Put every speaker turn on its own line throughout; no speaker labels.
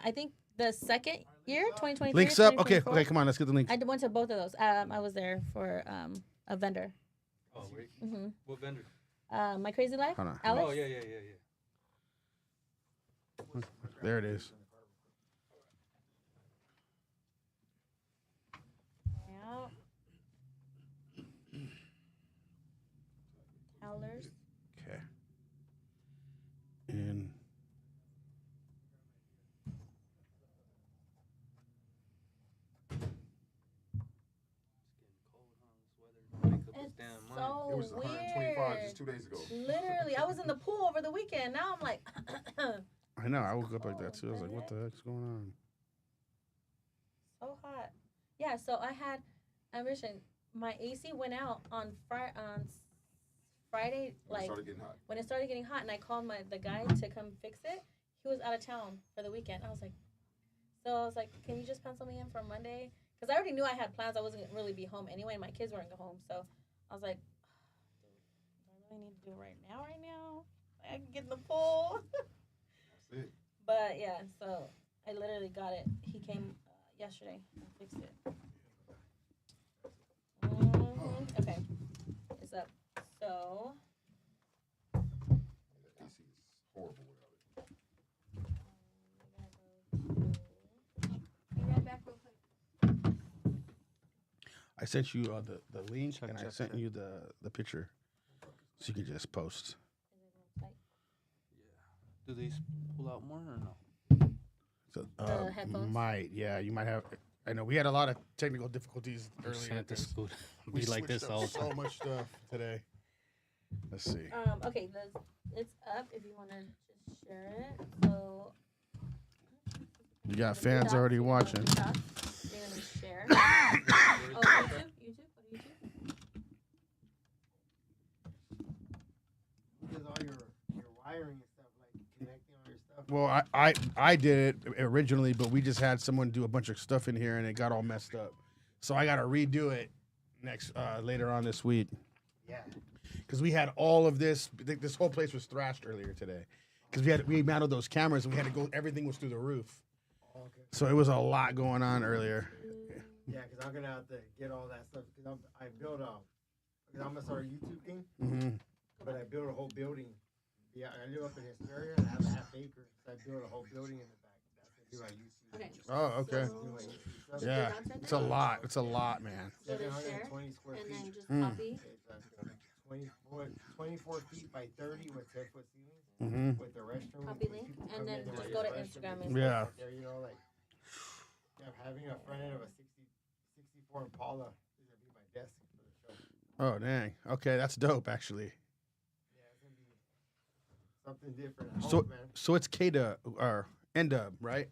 I think the second year, 2023.
Links up. Okay,
2024.
okay, come on, let's get the links.
I went to both of those. I was there for a vendor.
Oh, wait.
Mm-hmm.
What vendor?
My Crazy Life.
Hold on.
Alex.
Oh, yeah.
There it is.
Yeah. Howlers.
Okay. And
It's
Damn,
so
It was 125 just 2 days ago.
Literally, I was in the pool over the weekend. Now I'm like,
I know, I woke up like that too. I was like, what the heck's going on?
so hot. Yeah, so I had, I mentioned my AC went out on Friday,
When it
like
started getting hot.
when it started getting hot, and I called the guy to come fix it. He was out of town for the weekend. I was like, can you just pencil me in for Monday? Because I already knew I had plans. I wasn't gonna really be home anyway, and my kids weren't home. So I was like, do I really need to do it right now? I can get in the pool.
That's it.
But yeah, so I literally got it. He came yesterday and fixed it. Okay, it's up. So.
The AC is horrible without it.
Be right back real quick.
I sent you the link and I
check,
sent
check.
you the picture, so you can just post.
Do they pull out more or no?
So
headphones?
you might have. I know we had a lot of technical difficulties earlier.
Percent this would
We
be like
switched
this
up
all the
so
time.
much stuff today. Let's see.
Okay, it's up if you want to just share it. So.
You got fans already watching.
You're gonna share. Oh, YouTube. What do YouTube?
Because all your wiring and stuff, like connecting all your stuff.
Well, I did it originally, but we just had someone do a bunch of stuff in here and it got all messed up. So I got to redo it later on this week.
Yeah.
Because we had all of this. This whole place was thrashed earlier today. Because we mounted those cameras and we had to go. Everything was through the roof.
Oh, okay.
So it was a lot going on earlier.
Yeah, because I'm gonna have to get all that stuff. Because I built because I'm gonna start a YouTube thing,
Mm-hmm.
but I built a whole building. Yeah, I live up in Hysteria and I have a half acre, so I built a whole building in the back. That's gonna be my YouTube.
Okay.
Oh, okay.
Do my YouTube stuff.
Yeah, it's a lot. It's a lot, man.
Go to share,
720 square
and
feet.
then just
Mm.
copy.
Okay, so that's 24 feet by 30 with 10-foot ceilings
Mm-hmm.
with the restroom.
Copy link,
People
and
come
then
in, they
just
want
go to
the restroom
Instagram
and
and
Yeah.
stuff there, you know, like having a front end of a 64 Impala is gonna be my desk for the show.
Oh, dang. Okay, that's dope, actually.
Yeah, it's gonna be something different. I
So,
hope, man.
so it's K-Dub or Ndub, right?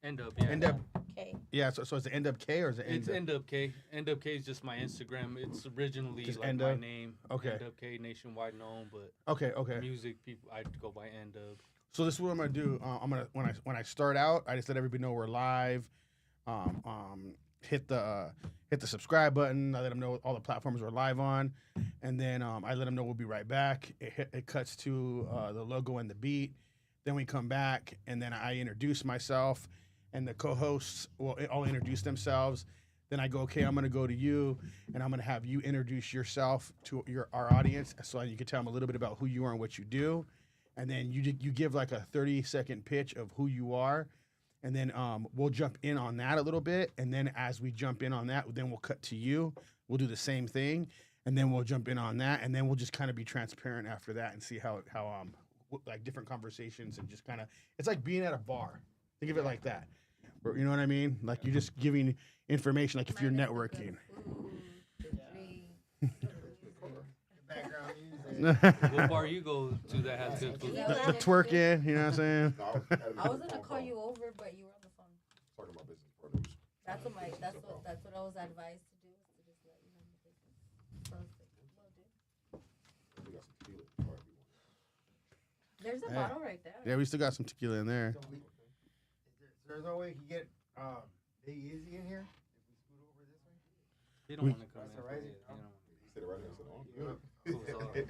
End up, yeah.
Ndub.
Okay.
Yeah. So it's the Ndub K or is it
It's
Ndub?
End Up K. End Up K is just my Instagram. It's originally
Just
like
End
my
Up?
name.
Okay.
End Up K, nationwide known, but
Okay.
music people I go by End Up.
So this is what I'm gonna do. I'm gonna when I start out, I just let everybody know we're live. Hit the subscribe button. I let them know all the platforms we're live on, and then I let them know we'll be right back. It cuts to the logo and the beat. Then we come back, and then I introduce myself, and the co-hosts will all introduce themselves. Then I go, okay, I'm gonna go to you, and I'm gonna have you introduce yourself to our audience, so you can tell them a little bit about who you are and what you do, and then you give like a 30-second pitch of who you are, and then we'll jump in on that a little bit, and then as we jump in on that, then we'll cut to you. We'll do the same thing, and then we'll jump in on that, and then we'll just kind of be transparent after that and see how like different conversations and just kind of it's like being at a bar. Think of it like that. Or, you know what I mean? Like you're just giving information, like if you're networking.
Background music.
What bar you go to that has good food?
The twerking, you know what I'm saying?
No, I
I was gonna call you over, but you were on the phone.
Talking about business partners.
That's what I was advised to do, is to just let you know the business. So I was like, will do.
We got some tequila. All right, we want.
There's a
Yeah.
bottle right there.
Yeah, we still got some tequila in there.
There's no way we can get Big Easy in here if we scoot over this way.
They don't
We-
want to come in.
That's all right.
They don't want
He said it right now. I said, oh, I'm good.
Close off. Okay,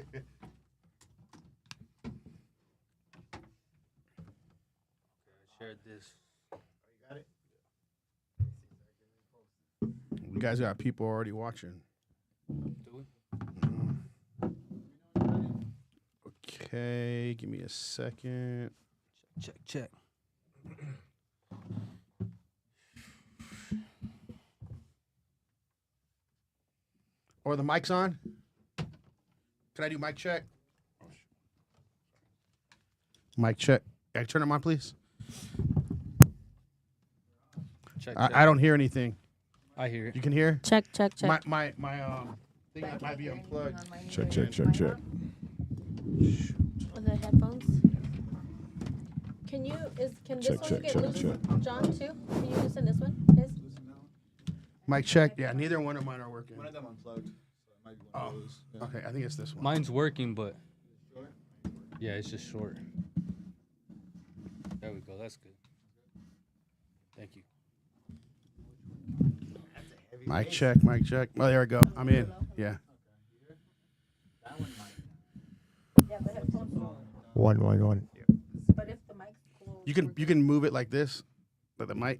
I shared this.
Got it?
You guys got people already watching.
Do
Okay, give me a second.
Check.
Or the mic's on? Can I do mic check? Mic check. Can I turn them on, please?
Check.
I don't hear anything.
I hear it.
You can hear?
Check.
My thing might be unplugged.
Check.
With the headphones. Can this
Check,
one
check,
get
check,
loose,
check.
John, too? Can you loosen this one? His?
Mic check. Yeah, neither one of mine are working.
One of them unplugged, so it might be one of those. Yeah.
Okay, I think it's this one.
Mine's working, but yeah, it's just short. There we go. That's good. Thank you.
Mic check. Oh, there we go. I'm in. Yeah.
Yeah, the headphones.
One.
But if the mic's closed.
You can move it like this, but the mic,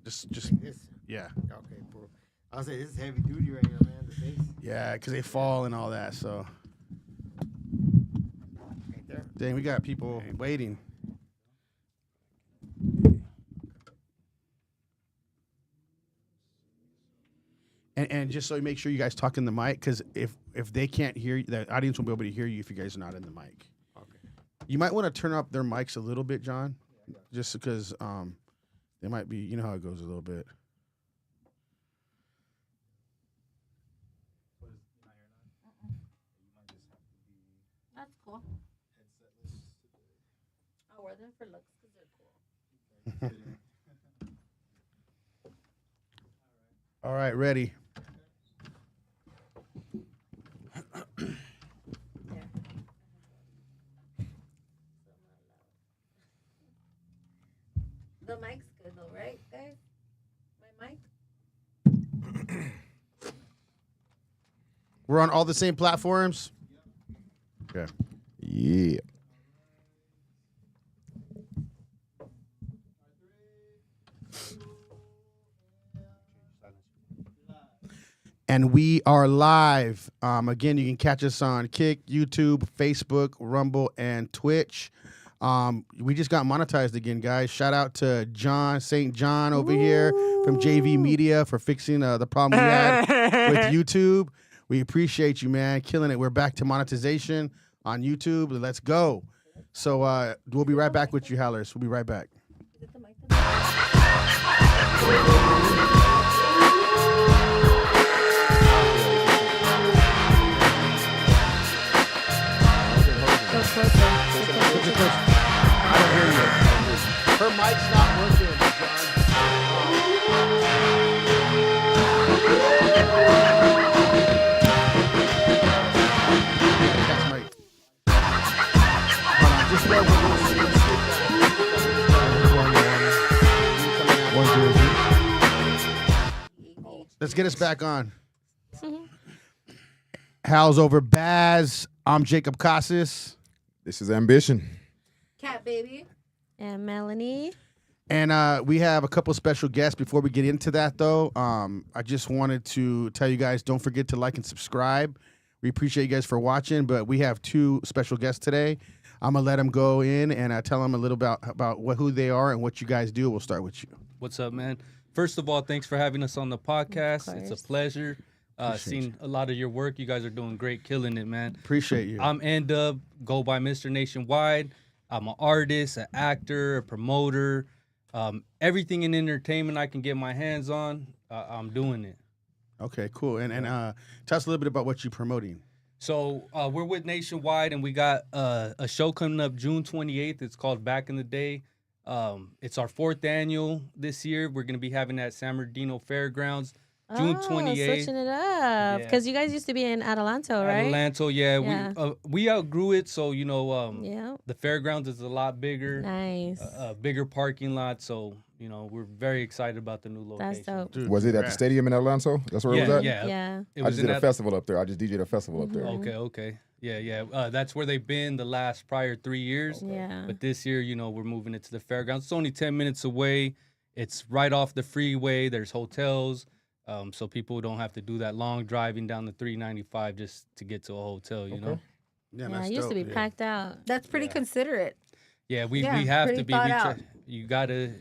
just
This.
yeah,
Okay, cool. I'll say this is heavy duty right here, man. The bass.
yeah, because they fall and all that. So,
Right there.
dang, we got people waiting. And just so you make sure you guys talk in the mic, because if they can't hear you, the audience won't be able to hear you if you guys are not in the mic.
Okay.
You might want to turn up their mics a little bit, John, just because they might be. You know how it goes a little bit.
That's cool. I'll wear them for looks because they're cool.
All right, ready.
The mic's good though, right, guys? My mic?
We're on all the same platforms. Okay.
Yeah.
And we are live. Again, you can catch us on Kick, YouTube, Facebook, Rumble, and Twitch. We just got monetized again, guys. Shout out to John St. John over here from JV Media for fixing the problem we had with YouTube. We appreciate you, man. Killing it. We're back to monetization on YouTube. Let's go. So we'll be right back with you, Howlers. We'll be right back.
Is it the mic? Go closer.
I don't hear you. Her mic's not working, That's Mike. Hold on, just wait. Let's get us back on. Howls over Baaz. I'm Jacob Casas.
This is Ambition.
Cat baby. And Melanie.
And we have a couple special guests. Before we get into that, though, I just wanted to tell you guys, don't forget to like and subscribe. We appreciate you guys for watching, but we have two special guests today. I'm going to let them go in and tell them a little about who they are and what you guys do. We'll start with you.
What's up, man? First of all, thanks for having us on the podcast. It's
course.
a pleasure. Seen a lot of your work. You guys are doing great, killing it, man.
Appreciate you.
I'm Ndubk, go by Mr. Nationwide. I'm an artist, an actor, a promoter. Everything in entertainment I can get my hands on, I'm doing it.
Okay, cool. And tell us a little bit about what you're promoting.
So we're with Nationwide, and we got a show coming up June 28th. It's called Back in the Day. It's our 4th annual this year. We're going to be having that San Bernardino Fairgrounds. June 28th.
Switching it up. Because you guys used to be in Adelanto, right?
Adelanto, yeah. We outgrew it, so,
Yeah.
the fairgrounds is a lot bigger.
Nice.
A bigger parking lot, so, we're very excited about the new location.
That's dope.
Dude,
Was it at the
congrats.
stadium in Atlanta? That's where it was at?
Yeah.
It
I
was
just
in
did a
that-
festival up there. I just DJ'd a festival up there.
Okay. Yeah. That's where they've been the last prior 3 years.
Yeah.
But this year, we're moving it to the fairgrounds. It's only 10 minutes away. It's right off the freeway. There's hotels, so people don't have to do that long driving down the 395 just to get to a hotel. You know.
Yeah,
Yeah,
that's
it used to
dope,
be
yeah.
packed out.
That's pretty
Yeah.
considerate.
Yeah, we
Yeah,
have
pretty
to be.
thought out.
You gotta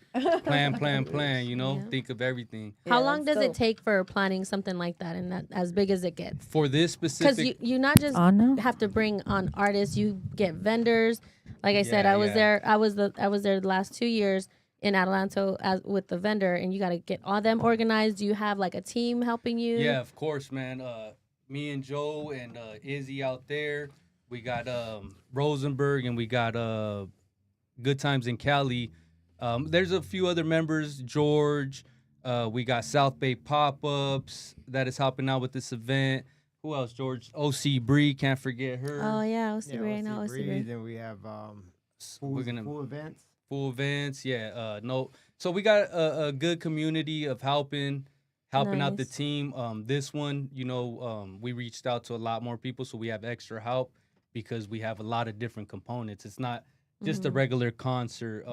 plan. You know,
Yeah.
think of everything.
How
Yeah,
long
that's
does it
dope.
take for planning something like that and that as big as it gets?
For this
Because
specific,
you not just
Oh, no.
have to bring on artists, you get vendors. Like I said,
Yeah,
I was
yeah.
there. I was there the last 2 years in Adelanto with the vendor, and you got to get all them organized. Do you have like a team helping you?
yeah, of course, man. Me and Joe and Izzy out there. We got Rosenberg and we got Good Times in Cali. There's a few other members, George. We got South Bay Pop-Ups that is helping out with this event. Who else, George? OC Bree, can't forget her.
Oh yeah, OCB. I know
OC Breed,
OCB.
Then we have
We're gonna
full events.
full events, yeah. No, so we got a good community of helping out the
Nice.
team. This one, we reached out to a lot more people, so we have extra help because we have a lot of different components. It's not just a regular concert.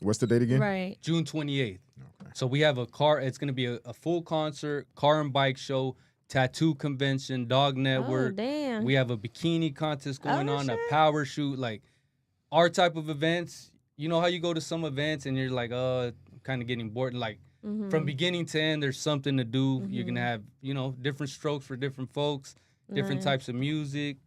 What's the date again?
Right.
June 28th.
Okay.
So we have it's going to be a full concert, car and bike show, tattoo convention, dog
Oh
network.
damn.
We have a bikini contest going
Oh,
on, a
shit.
power shoot, like our type of events. You know how you go to some events and you're like, I'm kind of getting bored. Like from beginning to end, there's something to do. You're gonna have, different strokes for different folks, different
Nice.
types of music.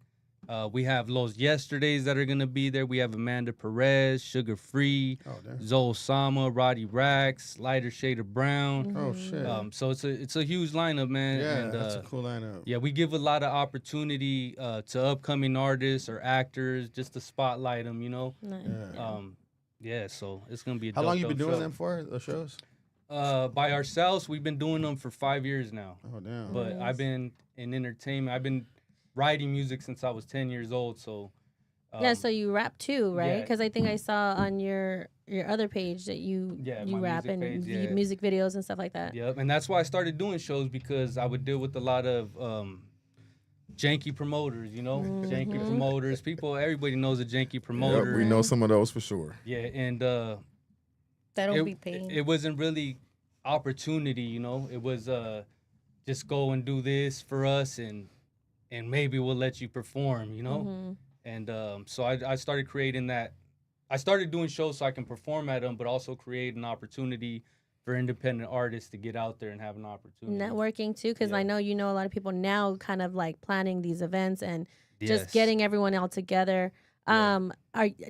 We have Los Yesterdays that are gonna be there. We have Amanda Perez, Sugar Free,
Oh, damn.
Zoe Sama, Roddy Rax, Lighter Shade of Brown.
Oh, shit.
So it's a huge lineup, man.
yeah,
and,
that's a cool lineup.
yeah, we give a lot of opportunity to upcoming artists or actors just to spotlight them,
Nice.
Yeah.
So it's gonna be a
How long you been
dope
doing
show.
them for, those shows?
By ourselves, we've been doing them for 5 years now.
Oh, damn.
But I've been in entertainment. I've been writing music since I was 10 years old. So
Yeah, so you rap too, right?
yeah.
Because I think I saw on your other page that you
Yeah,
you
my
rap
music
and
page, yeah.
music videos and stuff like that.
Yep, and that's why I started doing shows because I would deal with a lot of janky promoters, janky promoters. Everybody knows a janky promoter.
Yep, we know some of those for sure.
Yeah, and
That don't be paying.
it wasn't really opportunity, It was just go and do this for us, and maybe we'll let you perform,
Mhm.
And so I started creating that. I started doing shows so I can perform at them, but also create an opportunity for independent artists to get out there and have an opportunity.
Networking too, because
Yeah.
I know you know a lot of people now, kind of like planning these events and just
Yes.
getting everyone all together.
Yeah.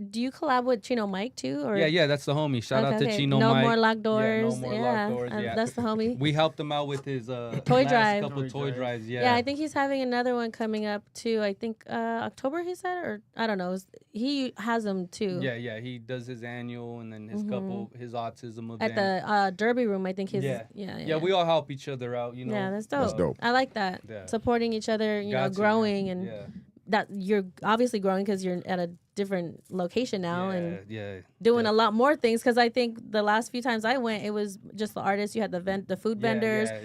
Do you collab with Chino Mike too? Or
Yeah, that's the homie. Shout out to
okay.
Chino
No
Mike.
more locked doors.
Yeah, no more locked doors. Yeah.
That's the homie.
We helped him out with his
Toy
last
drive.
couple
Toy
toy
drive.
drives. Yeah.
Yeah, I think he's having another one coming up too. I think October he said, or I don't know. He has them too.
Yeah. He does his annual and then his his autism event.
At the Derby room, I think his.
Yeah.
Yeah.
Yeah, we all help each other out.
Yeah, that's dope.
That's dope.
I like that.
Yeah.
Supporting each other, you know,
Got to,
growing,
man.
and
Yeah.
that you're obviously growing because you're at a different location now and
yeah.
doing a lot more things. Because I think the last few times I went, it was just the artists. You had the food vendors.
Yeah.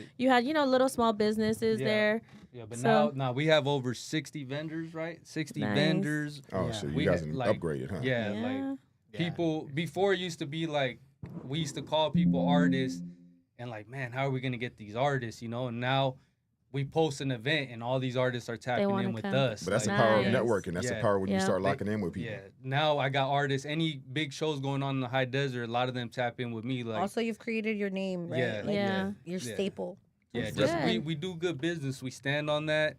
You had little small businesses
Yeah.
there.
Yeah, but
So-
now we have over 60 vendors, right? 60
Nice.
vendors.
Oh,
Yeah.
so
We
you guys
had,
have
like,
upgraded, huh?
Yeah,
Yeah.
like people before it used to be like we used to call people artists and like, man, how are we gonna get these artists, And now we post an event and all these artists are tapping
wanna
in with
come.
us.
But that's the
like,
power of
Nice.
networking. That's the
Yeah.
power when you
Yeah.
start locking in with people.
Yeah. Now I got artists. Any big shows going on in the high desert, a lot of them tap in with me. Like,
Also, you've created your name, right?
Yeah,
Like,
yeah.
Your
Yeah.
staple.
yeah,
That's
just
good.
we do good business. We stand on that.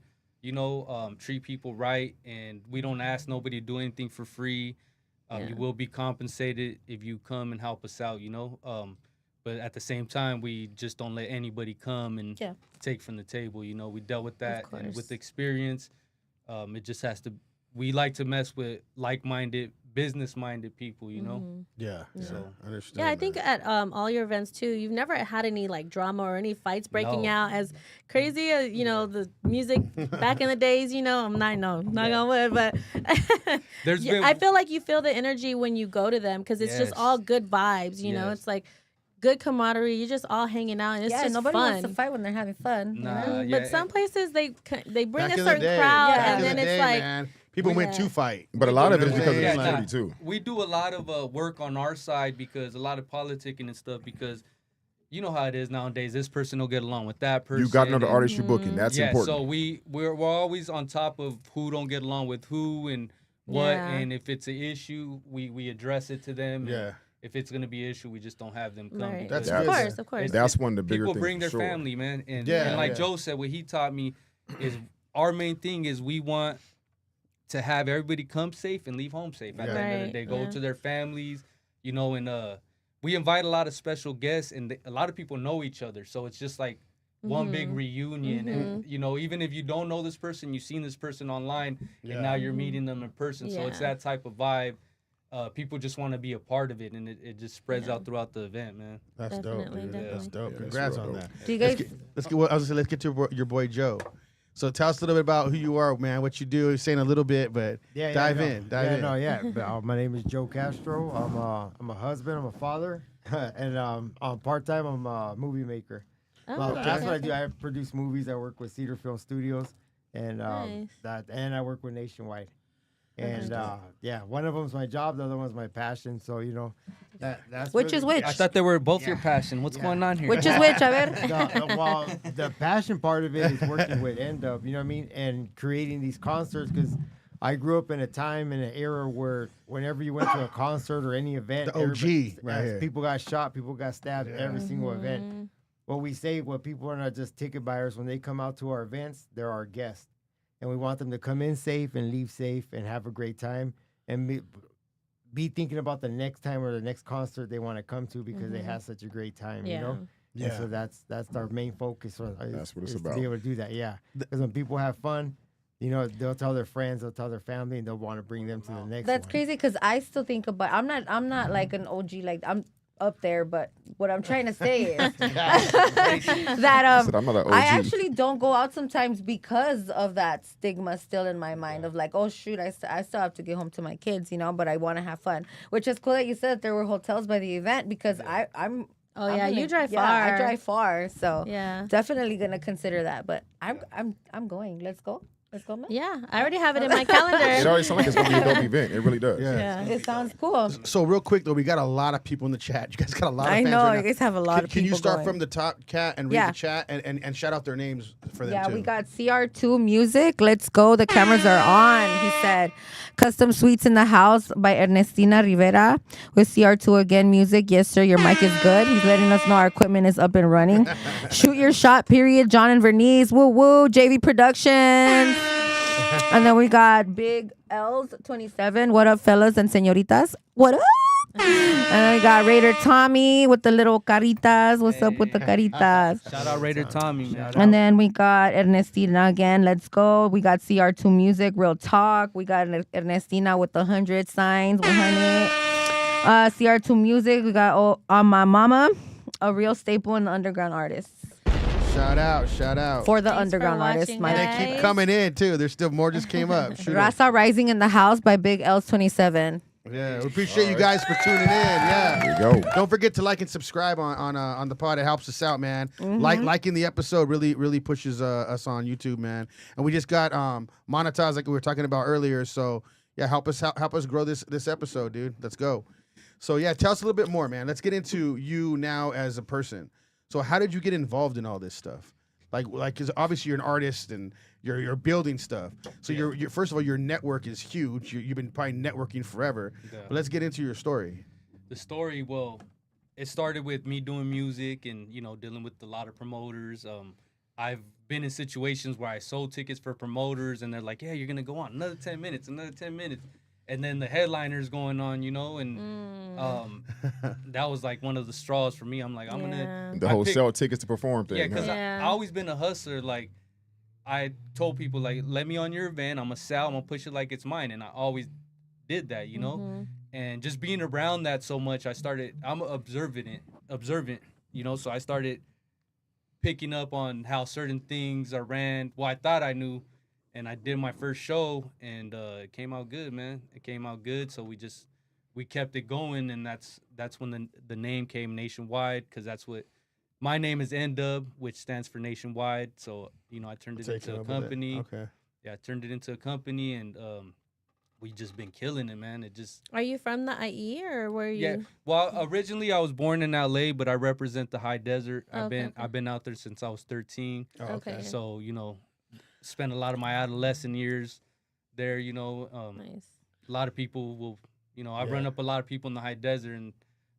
Treat people right, and we don't ask nobody to do anything for free.
Yeah.
You will be compensated if you come and help us out. But at the same time, we just don't let anybody come and
Yeah.
take from the table. We dealt with that, and
course.
with experience, it just has to. We like to mess with like-minded, business-minded people.
Mhm.
Yeah.
So-
I understand.
Yeah, I think
that.
at all your events too, you've never had any like drama or any fights breaking
No.
out. As crazy as the music back in the days, I'm not gonna lie, but
There's
yeah,
been.
I feel like you feel the energy when you go to them because it's just
Yes.
all good vibes.
Yes.
It's like good camaraderie. You're just all hanging out, and it's
yeah,
just
nobody
fun.
wants to fight when they're having fun. you
Nah,
know?
yeah,
But some places they bring
Back
a
in the
certain
day,
crowd,
back
and
in
then
the
it's
day,
like
man, people went to fight.
But a lot of it is
Yeah,
because of
yeah,
the
yeah.
security too.
We do a lot of work on our side because a lot of politicking and stuff because you know how it is nowadays. This person will get along with that person.
You got to know the
and-
artist you're booking. That's
yeah,
important.
so we're always on top of who don't get along with who and what,
Yeah.
and if it's an issue, we address it to them. and
Yeah.
if it's gonna be an issue, we just don't have them come.
Right.
because
That's
Of
good.
course, of course.
That's one of the bigger
people
things.
bring
for
their
sure.
family, man, and
Yeah,
like
yeah.
Joe said, what he taught me is our main thing is we want to have everybody come safe and leave home safe. At
Yeah.
the end of the
Right,
day, go
yeah.
to their families, you know, and we invite a lot of special guests, and a lot of people know each other, so it's just like one big reunion. And you know, even if you don't know this person, you've seen this person online,
Yeah.
and now you're meeting them in person. So it's
Yeah.
that type of vibe. People just want to be a part of it, and it just spreads
Yeah.
out throughout the event, man.
That's dope,
Definitely,
dude.
definitely.
That's dope.
Yeah, that's
Congrats
real
on
dope.
that.
Do you
Let's
guys?
get, I was gonna say, let's get to your boy Joe. So tell us a little bit about who you are, man. What you do. You're saying a little bit, but dive in.
But, my name is Joe Castro. I'm a husband. I'm a father, and I'm part time. I'm a movie maker.
Oh,
Well,
okay.
that's what I do. I produce movies. I work with Cedar Film Studios, and
Nice.
and I work with Nationwide. And one of them's my job. The other one's my passion. So that's
Which is which?
I thought they were both your passion. What's
Yeah.
going on here?
Which is which? A ver.
Well, the passion part of it is working with Ndubk, you know what I mean, and creating these concerts because I grew up in a time in an era where whenever you went to a concert or any event,
The OG
everybody-
right here.
people got shot, people got stabbed every single event.
Mm-hmm.
What we say, what people are not just ticket buyers when they come out to our events, they're our guests, and we want them to come in safe and leave safe and have a great time and be thinking about the next time or the next concert they want to come to because they had such a great time, you know.
Yeah.
And so that's our main focus.
That's what it's
is
about.
To be able to do that, yeah. Because when people have fun, you know, they'll tell their friends, they'll tell their family, and they'll want to bring them to the next
That's
one.
crazy because I still think about. I'm not like an OG. Like I'm up there, but what I'm trying to say is that
I said, I'm not an OG.
I actually don't go out sometimes because of that stigma still in my mind of like, oh shoot, I still have to get home to my kids, you know, but I want to have fun. Which is cool that you said that there were hotels by the event because I'm.
Oh
I'm
yeah,
gonna-
you drive
yeah,
far.
I drive far, so
Yeah.
definitely gonna consider that. But I'm going. Let's go. Let's go, man.
Yeah, I already have it in my
It
calendar.
already sounds like it's gonna be a dope event. It really does.
Yeah.
It sounds cool.
So real quick though, we got a lot of people in the chat. You guys got a lot of
I
fans
know
right
you
now.
guys have a lot of
Can
people.
you start
going.
from the top, Cat, and read
Yeah.
the chat and shout out their names for them
Yeah,
too?
we got CR2 Music. Let's go. The cameras are on. He said, Custom Suites in the House by Ernestina Rivera with CR2 again music. Yes, sir. Your mic is good. He's letting us know our equipment is up and running. Shoot your shot, period. John and Vernice. Woo woo. JV Productions. And then we got Big L's 27. What up, fellas and senoritas? What up? And then we got Raider Tommy with the little caritas. What's up with the caritas?
Shout out Raider Tommy, man.
And then we got Ernestina again. Let's go. We got CR2 Music, Real Talk. We got Ernestina with the 100 signs, 100. CR2 Music. We got My Mama, a real staple in the underground artists.
Shout out.
For the
Thanks for
underground artists.
watching,
My
And they
guys.
keep coming in too. There's still more just came up. Shoot 'em.
Rasa Rising in the House by Big L's 27.
Yeah, we appreciate you guys for tuning in. Yeah.
There you go.
Don't forget to like and subscribe on the pod. It helps us out, man. Liking the episode really pushes us on YouTube, man. And we just got monetized like we were talking about earlier. So yeah, help us grow this episode, dude. Let's go. So yeah, tell us a little bit more, man. Let's get into you now as a person. So how did you get involved in all this stuff? Like, because obviously you're an artist and you're building stuff. So you're first of all, your network is huge. You've been probably networking forever.
Yeah.
But let's get into your story.
The story, well, it started with me doing music and, you know, dealing with a lot of promoters. I've been in situations where I sold tickets for promoters and they're like, yeah, you're going to go on another 10 minutes. And then the headliner's going on, you know, and that was like one of the straws for me. I'm like, I'm going to.
The whole sell tickets to perform thing.
Yeah, because
huh?
Yeah.
I always been a hustler. Like, I told people, like, let me on your event. I'm going to sell. I'm going to push it like it's mine. And I always did that, you know? And just being around that so much, I'm observant, you know? So I started picking up on how certain things are ran. Well, I thought I knew. And I did my first show, and it came out good, man. It came out good, so we kept it going, and that's when the name came Nationwide, because that's what my name is Ndubk, which stands for Nationwide. So you know, I turned it into a company.
Okay.
Yeah, I turned it into a company, and we just been killing it, man. It just
Are you from the IE or where are you?
yeah. Well, originally I was born in LA, but I represent the high desert.
Okay.
I've been out there since I was 13.
Oh,
Okay.
So spent a lot of my adolescent years there.
Nice.
A lot of people will, I've run
Yeah.
up a lot of people in the high desert, and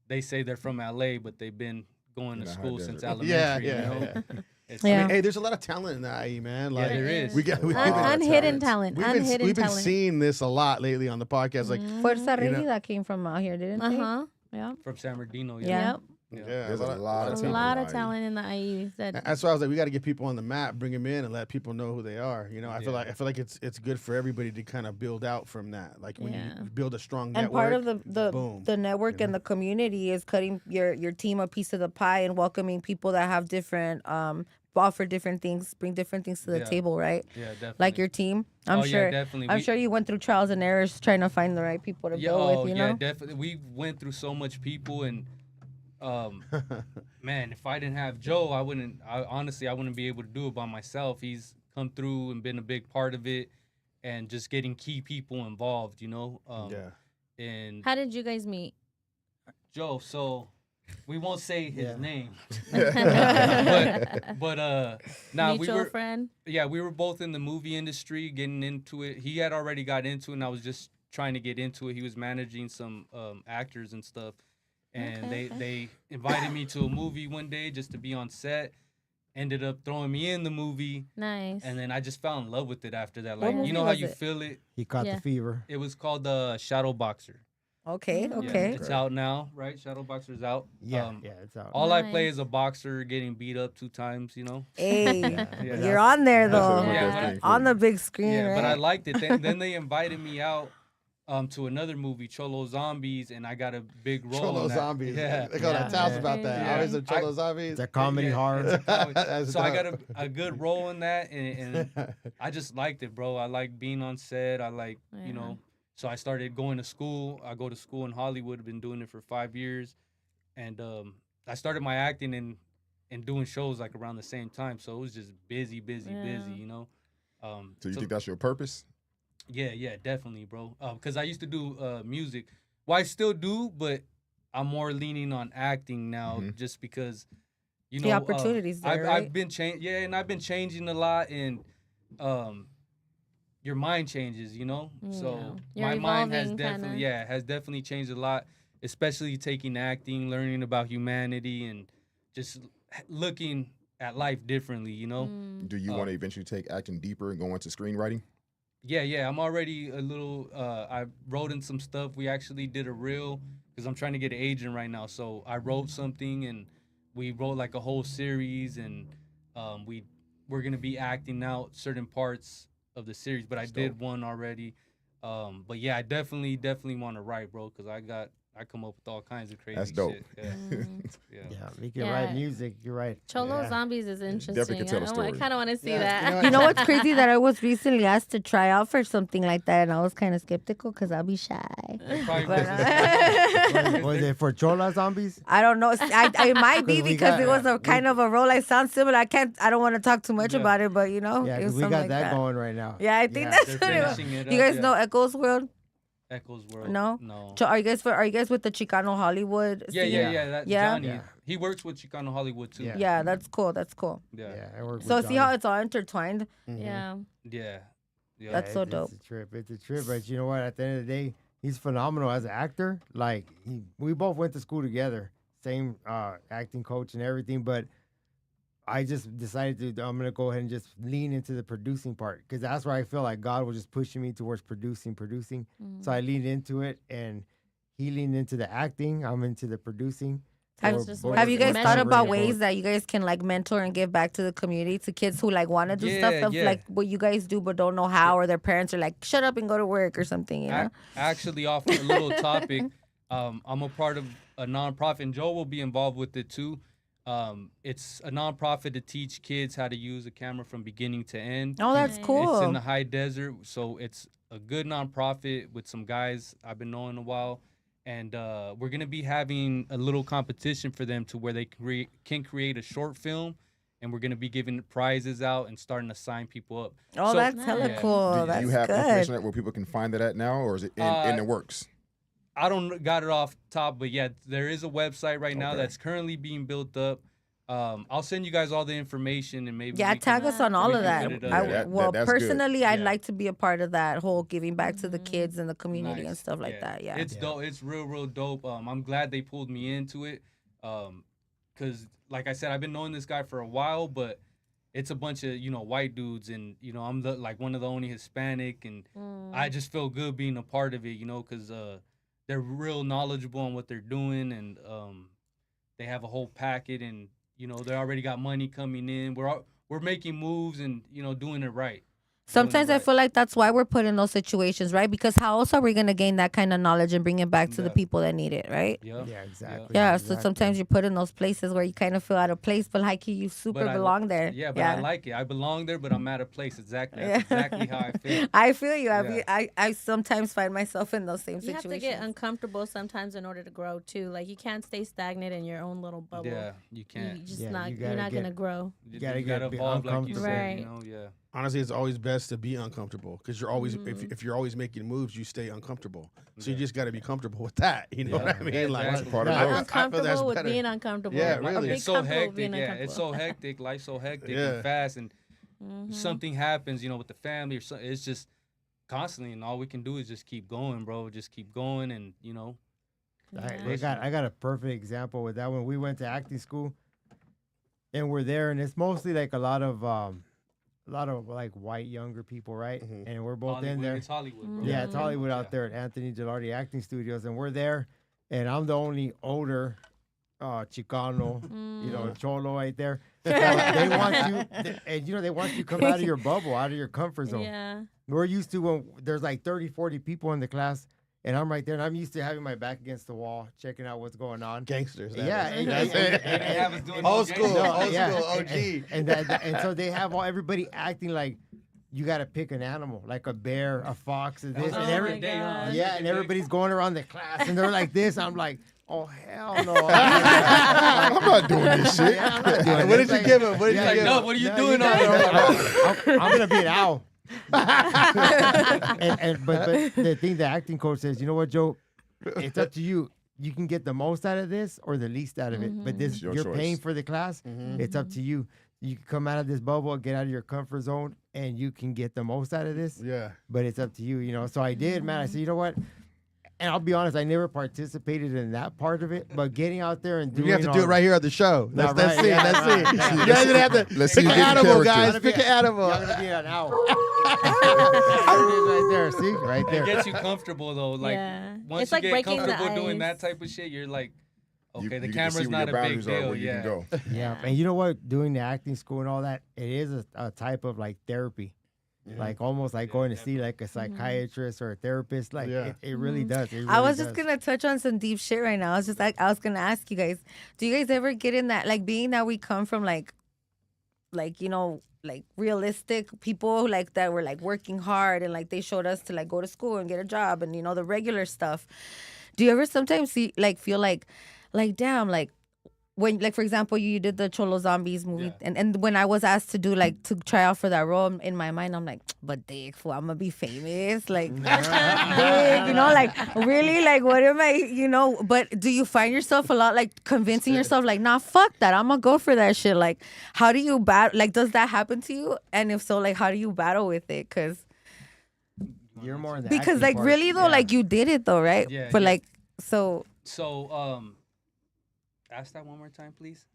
they say they're from LA, but they've been going
In
to
the high
school since
desert.
elementary.
Yeah.
It's,
Yeah.
I mean, hey, there's a lot of talent in the IE, man. Like,
there is.
we've been,
Unhidden talent.
we've
Unhidden
been
talent.
seeing this a lot lately on the podcast. Like,
Fuerza
You know-
Regida came from out here, didn't they?
Uh-huh. Yeah.
from San Bernardino.
Yeah.
Yep.
Yeah.
There's a lot of
A
talent.
lot
in
of
IE.
talent in the IE.
that's why I was like, we got to get people on the map, bring them in, and let people know who they are. I feel
Yeah.
like it's good for everybody to kind of build out from that. Like when
Yeah.
you build a strong
And
network.
part of the
boom,
network and the community is cutting your team a piece of the pie and welcoming people that have different offer different things, bring different things to the
Yeah.
table, right?
Yeah, definitely.
Like your team. I'm
Oh, yeah,
sure.
definitely.
I'm sure you went through trials and errors trying to find the right people to build with. You know.
Definitely. We went through so much people, and man, if I didn't have Joe, I wouldn't be able to do it by myself. He's come through and been a big part of it, and just getting key people involved.
yeah.
And
How did you guys meet?
Joe, so we won't say his
Yeah.
name, but nah, we
Mutual
were
friend.
we were both in the movie industry, getting into it. He had already got into it, and I was just trying to get into it. He was managing some actors and stuff, and
Okay,
they invited me to a movie one day just to be on set. Ended up throwing me in the movie,
Nice.
and then I just fell in love with it after that.
What
Like,
movie
you know how
was
you
it?
feel it?
He caught
Yeah.
the fever.
It was called Shadow Boxer.
Okay.
Yeah,
Okay.
It's out now, right? Shadow Boxer's out.
Yeah, it's out.
All I play
Nice.
is a boxer getting beat up 2 times,
Hey,
Yeah,
you're on there
That's
though.
one of
Yeah,
those
but I-
things
On
for
the
me.
big screen,
Yeah,
right?
but I liked it. Then they invited me out to another movie, Cholo Zombies, and I got a big role.
Cholo
in that.
Zombies.
Yeah.
They call that. Tell us
Yeah.
about that.
Yeah.
Always a Cholo Zombies.
It's a comedy
Yeah,
horror.
it's a comedy.
That's
So I got
dope.
a good role in that, and I just liked it, bro. I like being on set. I like,
Yeah.
So I started going to school. I go to school in Hollywood. I've been doing it for 5 years, and I started my acting and doing shows like around the same time. So it was just busy,
Yeah.
So you think that's your purpose?
Yeah, definitely, bro. Because I used to do music. Well, I still do, but I'm more leaning on acting now,
Mhm.
just because,
The opportunities there, right?
I've been and I've been changing a lot, and your mind changes, So
You're
my mind has
evolving,
definitely,
kinda.
has definitely changed a lot, especially taking acting, learning about humanity, and just looking at life differently,
Mm.
Do you want to eventually take acting deeper and go into screenwriting?
Yeah. I'm already a little. I wrote in some stuff. We actually did a reel because I'm trying to get an agent right now. So I wrote something, and we wrote like a whole series, and we're gonna be acting out certain parts of the series. But I did one already. But yeah, I definitely want to write, bro, because I come up with all kinds of crazy
That's dope.
shit. Yeah.
Mm.
Yeah.
Yeah, you can
Yeah.
write music. You're right.
Cholo
Yeah.
Zombies is interesting.
Definitely can tell a
I
story.
kind of want to see
Yeah,
that.
You know what's crazy? That I was recently asked to try out for something like that, and I was kind of skeptical because I'll be shy.
It probably
But,
wasn't-
Was it for Chola zombies?
I don't know. I might be
'Cause we
because
got-
it was a kind of a role. I sound similar. I don't want to talk too much
Yeah.
about it, but
Yeah,
it was
because we
something
got
like
that going right now.
Yeah, I think
Yeah.
that's
They're
what it was.
finishing it
You
up,
guys
yeah.
know Echoes World?
Echoes World.
No?
No.
Are you guys with the Chicano Hollywood?
Yeah,
scene?
That
Yeah?
Johnny.
Yeah.
He works with Chicano Hollywood too.
Yeah.
Yeah, that's cool. That's cool.
Yeah.
Yeah, I work
So
with
see how
Johnny.
it's all intertwined.
Yeah.
Yeah. Yeah.
That's so dope.
It's a trip. It's a trip. But you know what? At the end of the day, he's phenomenal as an actor. Like we both went to school together, same acting coach and everything. But I just decided I'm gonna go ahead and just lean into the producing part because that's where I feel like God was just pushing me towards producing. So I leaned into it, and he leaned into the acting. I'm into the producing. So we're
just
both
Have you guys
Mesh
thought
it
about
together.
ways that you guys can like mentor and give back to the community, to kids who like want to do stuff
Yeah,
of
yeah.
like what you guys do but don't know how, or their parents are like, shut up and go to work or something, you know?
Actually, off a little topic, I'm a part of a nonprofit, and Joe will be involved with it too. It's a nonprofit to teach kids how to use a camera from beginning to end.
Oh, that's
Nice.
cool.
It's in the high desert, so it's a good nonprofit with some guys I've been knowing a while, and we're gonna be having a little competition for them to where they can create a short film and we're gonna be giving prizes out and starting to sign people up.
Oh,
So-
that's hella
Yeah.
cool.
Do
That's
you have
good.
information where people can find it at now, or is it in the works?
I don't got it off top, but yeah, there is a website right now
Okay.
that's currently being built up. I'll send you guys all the information and maybe
Yeah,
we
tag
can,
us on all
we
of
can
that.
put it up
Yeah,
there.
Well,
that's good.
personally, I'd
Yeah.
like to be a part of that whole giving back to the
Mhm.
kids and the community and
Nice.
stuff like that. Yeah.
It's dope. It's real dope. I'm glad they pulled me into it. Cause like I said, I've been knowing this guy for a while, but it's a bunch of, white dudes, and I'm like one of the only Hispanic, and I just feel good being a part of it, cause they're real knowledgeable on what they're doing, and they have a whole packet, and they already got money coming in. We're making moves and doing it right.
Sometimes I
right.
feel like that's why we're put in those situations, right? Because how else are we gonna gain that kind of knowledge and bring it back to the
Yeah.
people that need it, right?
Yeah.
Yeah, exactly.
Yeah.
exactly.
So sometimes you're put in those places where you kind of feel out of place, but like you super
But I-
belong there.
Yeah, but I like it. I belong there, but I'm at a place. Exactly. That's exactly how I feel.
I feel you.
Yeah.
I sometimes find myself in those same
You
situations.
have to get uncomfortable sometimes in order to grow too. Like you can't stay stagnant in your own little bubble.
Yeah, you can't.
You just
Yeah,
not.
you
You're
gotta
not
get-
gonna grow.
You
gotta
gotta
get
evolve, like you
uncomfortable.
said.
Right.
Yeah.
Honestly, it's always best to be uncomfortable because you're always if you're always making moves, you stay uncomfortable. So you
Yeah.
just got to be comfortable with that. You know
Yeah.
what I mean?
Yeah,
Like
exactly.
Part of
I-
growth.
I feel that's
Uncomfortable with
better.
being uncomfortable.
Yeah,
Or
really.
be
It's so
comfortable with
hectic.
being
Yeah, it's
uncomfortable.
so hectic. Life's so hectic
Yeah.
and fast, and
Mhm.
something happens, with the family or something. It's just constantly, and all we can do is just keep going, bro. Just keep going, and
Yeah.
I got a perfect example with that. When we went to acting school, and we're there, and it's mostly like a lot of like white younger people, right?
Mhm.
And we're both in
Hollywood,
there.
it's Hollywood, bro.
Yeah, it's
Mhm.
Hollywood out
Yeah.
there at Anthony Gilardi Acting Studios, and we're there, and I'm the only older Chicano, cholo right there. So they want you, and they want you to come out of your bubble, out of your comfort zone.
Yeah.
We're used to when there's like 30, 40 people in the class, and I'm right there, and I'm used to having my back against the wall, checking out what's going on.
Gangsters. that
Yeah,
is.
and-
That's
and-
it.
and-
They have us doing
Old
all
school,
gangster
old
shit.
yeah,
school, OG.
and so they have everybody acting like you got to pick an animal, like a bear, a fox, and this,
Oh
and
my
every,
God.
yeah, and everybody's going around the class, and they're like this. I'm like, oh hell no!
I'm not doing this shit.
Yeah, I'm not doing
What
this.
did you give him? What did you
Yeah,
give
no,
him?
what are you
No,
doing
you
over
guys
there?
I'm gonna be an owl. but the thing the acting coach says, you know what, Joe? It's up to you. You can get the most out of this or the least out of it. But this,
It's your
you're
choice.
paying for the class. It's up to you. You can come out of this bubble, get out of your comfort zone, and you can get the most out of this.
Yeah.
But it's up to you. So I did, man. I said, you know what? And I'll be honest, I never participated in that part of it. But getting out there and doing
You have to
all
do it right here at the show.
No,
That's
right,
it.
yeah,
That's
right,
it.
yeah.
You guys gonna have to
Let's see
pick
who
an
gets the
animal,
character.
guys.
Gotta be
Pick an
a-
animal.
I'm gonna be an owl. There it is, right there. See, right
It
there.
gets you comfortable though. Like
Yeah.
once
It's
you
like
get
breaking the
comfortable doing that
ice.
type of shit, you're like, okay,
You
the
can see
camera's
where
not
your
a big
boundaries are,
deal.
where you
Yeah.
can go.
Yeah, and you know what? Doing the acting school and all that, it is a type of like therapy, like almost like going to see like a psychiatrist or a therapist. Like
Yeah.
it really does. It
I
really
was just
does.
gonna touch on some deep shit right now. I was gonna ask you guys, do you guys ever get in that, like, being that we come from like like realistic people, like that were like working hard and like they showed us to like go to school and get a job and the regular stuff. Do you ever sometimes feel like damn, like when, like, for example, you did the Cholo Zombies movie,
Yeah.
and when I was asked to do to try out for that role, in my mind I'm like, but dick, fool, I'm gonna be famous, like, dick, like, really, like, what am I, but do you find yourself a lot like convincing yourself like, nah, fuck that, I'm gonna go for that shit? Like, how do you like, does that happen to you? And if so, like, how do you battle with it?
You're more in the
Because
acting
like
part.
really though,
Yeah.
like, you did it though, right?
Yeah,
But
yeah.
like, so
So ask that one more time, please.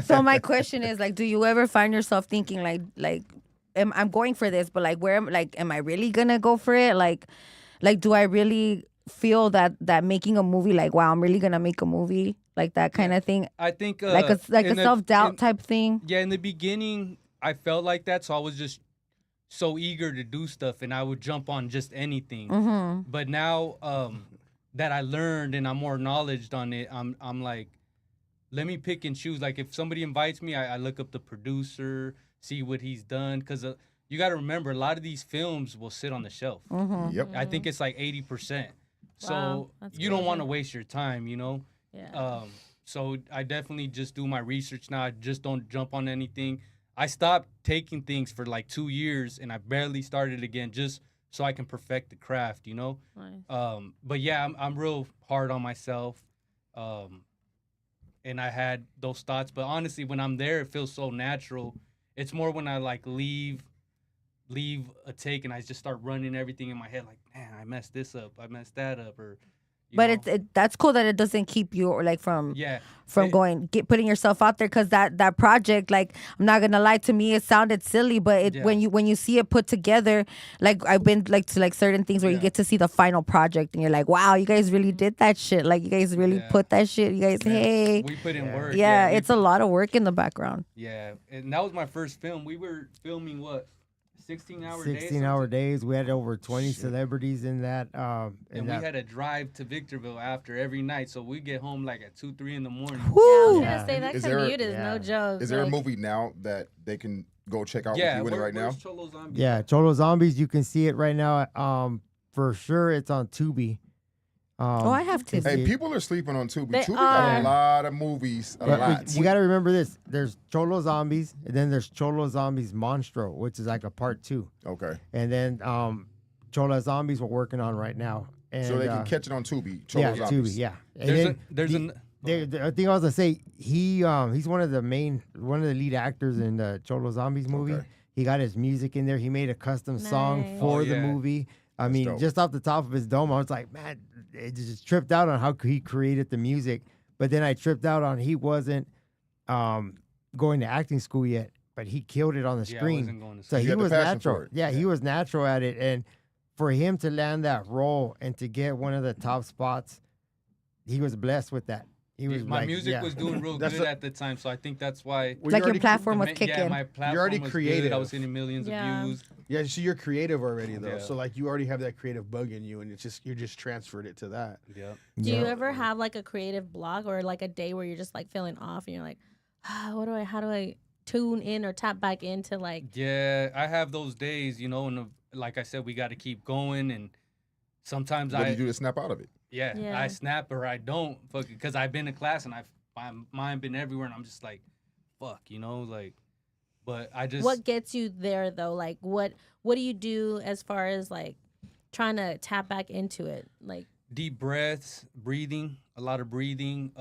So my question is, like, do you ever find yourself thinking like I'm going for this, but like, am I really gonna go for it? Like do I really feel that making a movie, like, wow, I'm really gonna make a movie, like that kind of thing,
I think
like a
in the-
self-doubt
in-
type thing?
Yeah, in the beginning, I felt like that, so I was just so eager to do stuff, and I would jump on just anything.
Mm-hmm.
But now that I learned and I'm more knowledge on it, I'm like, let me pick and choose. Like, if somebody invites me, I look up the producer, see what he's done, because you got to remember, a lot of these films will sit on the shelf.
Mm-hmm.
Yep.
I think it's like 80%.
Wow,
So
that's
you don't want to
crazy.
waste your time,
Yeah.
So I definitely just do my research now. I just don't jump on anything. I stopped taking things for like 2 years, and I barely started again just so I can perfect the craft, you know.
Nice.
But yeah, I'm real hard on myself, and I had those thoughts. But honestly, when I'm there, it feels so natural. It's more when I like leave a take and I just start running everything in my head, like, man, I messed this up, I messed that up, or.
But that's cool that it doesn't keep you or like from
Yeah.
putting yourself out there, because that project, like, I'm not gonna lie, to me it sounded silly, but
Yeah.
when you see it put together, like I've been like to like certain things where you
Yeah.
get to see the final project and you're like, wow, you guys really did that shit, like you guys really
Yeah.
put that shit, you guys,
Man,
hey,
we put in work.
yeah,
we
it's a lot of work in the background.
Yeah, and that was my first film. We were filming what, 16-hour days.
16-hour days. We had over 20 celebrities in that.
And we had to drive to Victorville after every night, so we get home like at 2, 3 in the morning.
Yeah, I was
Yeah.
gonna say that
Is there-
commute is no joke.
Is there a
like-
movie now that they can go check out
Yeah,
with you in it right now?
where's Cholo Zombie?
Yeah, Cholo Zombies. You can see it right now. For sure, it's on Tubi.
I have to.
Hey, people are sleeping on Tubi.
They
Tubi got
are.
a lot of movies. A
But
lot.
you got to remember this. There's Cholo Zombies, and then there's Cholo Zombies Monstro, which is like a part 2.
Okay.
And then Cholo Zombies we're working on right now. And,
So they can catch it on Tubi. Cholo
yeah,
Zombies.
Tubi, yeah. And
There's
then I think I was gonna say he's one of the lead actors in the Cholo Zombies movie.
Okay.
He got his music in there. He made a custom song
Nice.
for
Oh,
the
yeah.
movie. I
That's
mean,
dope.
just off the top of his dome, I was like, man, it just tripped out on how he created the music. But then I tripped out on he wasn't going to acting school yet, but he killed it on the
Yeah, I
screen.
wasn't going to
So
He
he
had the
was
passion
natural.
for it.
Yeah, he was natural at it. And for him to land that role and to get one of the top spots, he was blessed with that. He was
my
like,
music
yeah.
was doing real
That's
good
a-
at the time, so I think that's why.
Well,
Like
you're
your platform was
Yeah,
kicking.
my platform
already
was
creative.
good. I was getting millions
Yeah.
of views.
Yeah, so you're creative already though.
Yeah.
So like you already have that creative bug in you, and you're just transferred it to that.
Yeah.
Do you
Yeah.
ever have like a creative block or like a day where you're just like feeling off and you're like, how do I tune in or tap back into like
Yeah, I have those days, you know, and like I said, we got to keep going, and sometimes
What do you do to snap out of it?
Yeah.
I snap or I don't, because I've been in class and my mind been everywhere, and I'm just like, fuck, you know, like, but I just
what gets you there though? Like what do you do as far as like trying to tap back into it? Like
deep breaths, breathing, a lot of breathing,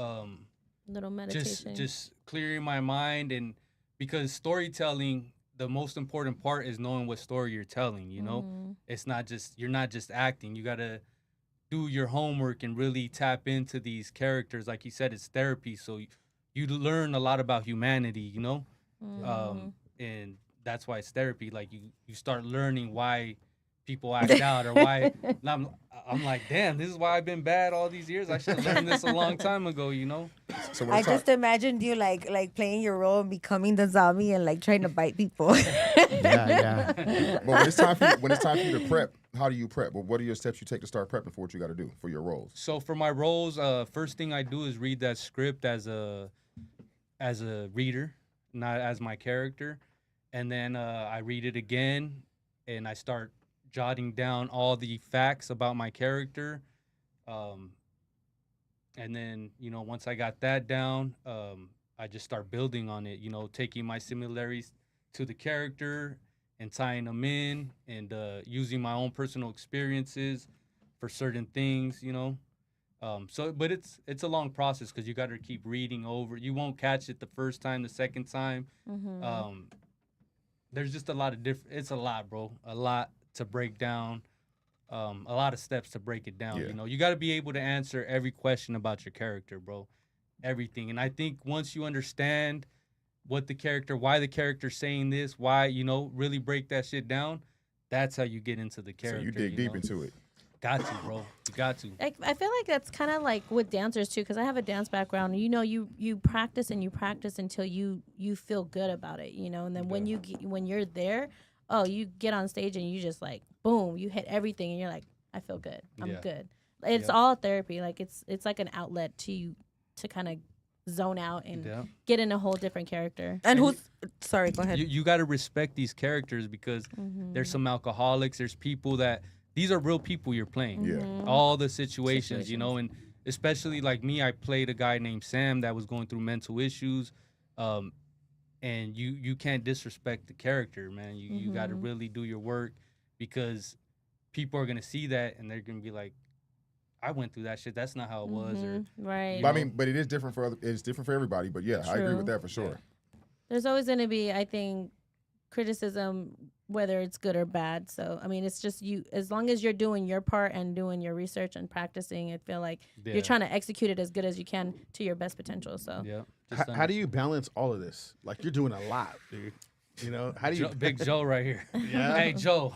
little meditation.
just clearing my mind, and because storytelling, the most important part is knowing what story you're telling, you know.
Mhm.
It's not just, you're not just acting, you got to do your homework and really tap into these characters. Like you said, it's therapy, so you learn a lot about humanity, you know.
Mhm.
And that's why it's therapy. Like you start learning why people act out, or why I'm like, damn, this is why I've been bad all these years. I should have learned this a long time ago, you know.
So
I
when it's time,
just imagined you like playing your role and becoming the zombie and like trying to bite people.
Yeah.
but when it's time for you to prep, how do you prep? Well, what are your steps you take to start prepping for what you got to do for your roles?
So for my roles, first thing I do is read that script as a reader, not as my character, and then I read it again, and I start jotting down all the facts about my character, and then, you know, once I got that down, I just start building on it, you know, taking my similarities to the character and tying them in, and using my own personal experiences for certain things, you know. But it's a long process, because you got to keep reading over. You won't catch it the first time, the second time.
Mhm.
There's just a lot of it's a lot, bro. A lot to break down. A lot of steps to break it down.
Yeah.
You know, you got to be able to answer every question about your character, bro. Everything. And I think once you understand why the character's saying this, why, you know, really break that shit down, that's how you get into the character.
So you dig deep
know?
into it.
Got to, bro. You got to.
I feel like that's kind of like with dancers too, because I have a dance background. You know, you practice and you practice until you feel good about it, you know. And then when you're there, you get on stage and you just like boom, you hit everything, and you're like, I feel good. I'm
Yeah.
good. It's all therapy. Like it's like an outlet to kind of zone out and
Yeah.
get in a whole different character.
And sorry, go ahead.
You got to respect these characters, because there's some alcoholics. There's people these are real people you're playing.
Yeah.
Mm-hmm.
All the situations, you know, and especially like me, I played a guy named Sam that was going through mental issues. And you can't disrespect the character, man. You got to really do your work, because people are gonna see that and they're gonna be like, I went through that shit. That's not how it was. Or
Right.
But I mean, but it is different for it's different for everybody. But yeah, I agree with
True.
that for sure.
There's always going to be, I think, criticism, whether it's good or bad. So, I mean, it's just you, as long as you're doing your part and doing your research and practicing, I feel like you're trying to execute it as good as you can to your best potential. So,
yeah.
How do you balance all of this? Like, you're doing a lot, dude. You know, how do you?
Big Joe right here.
Yeah.
Hey, Joe.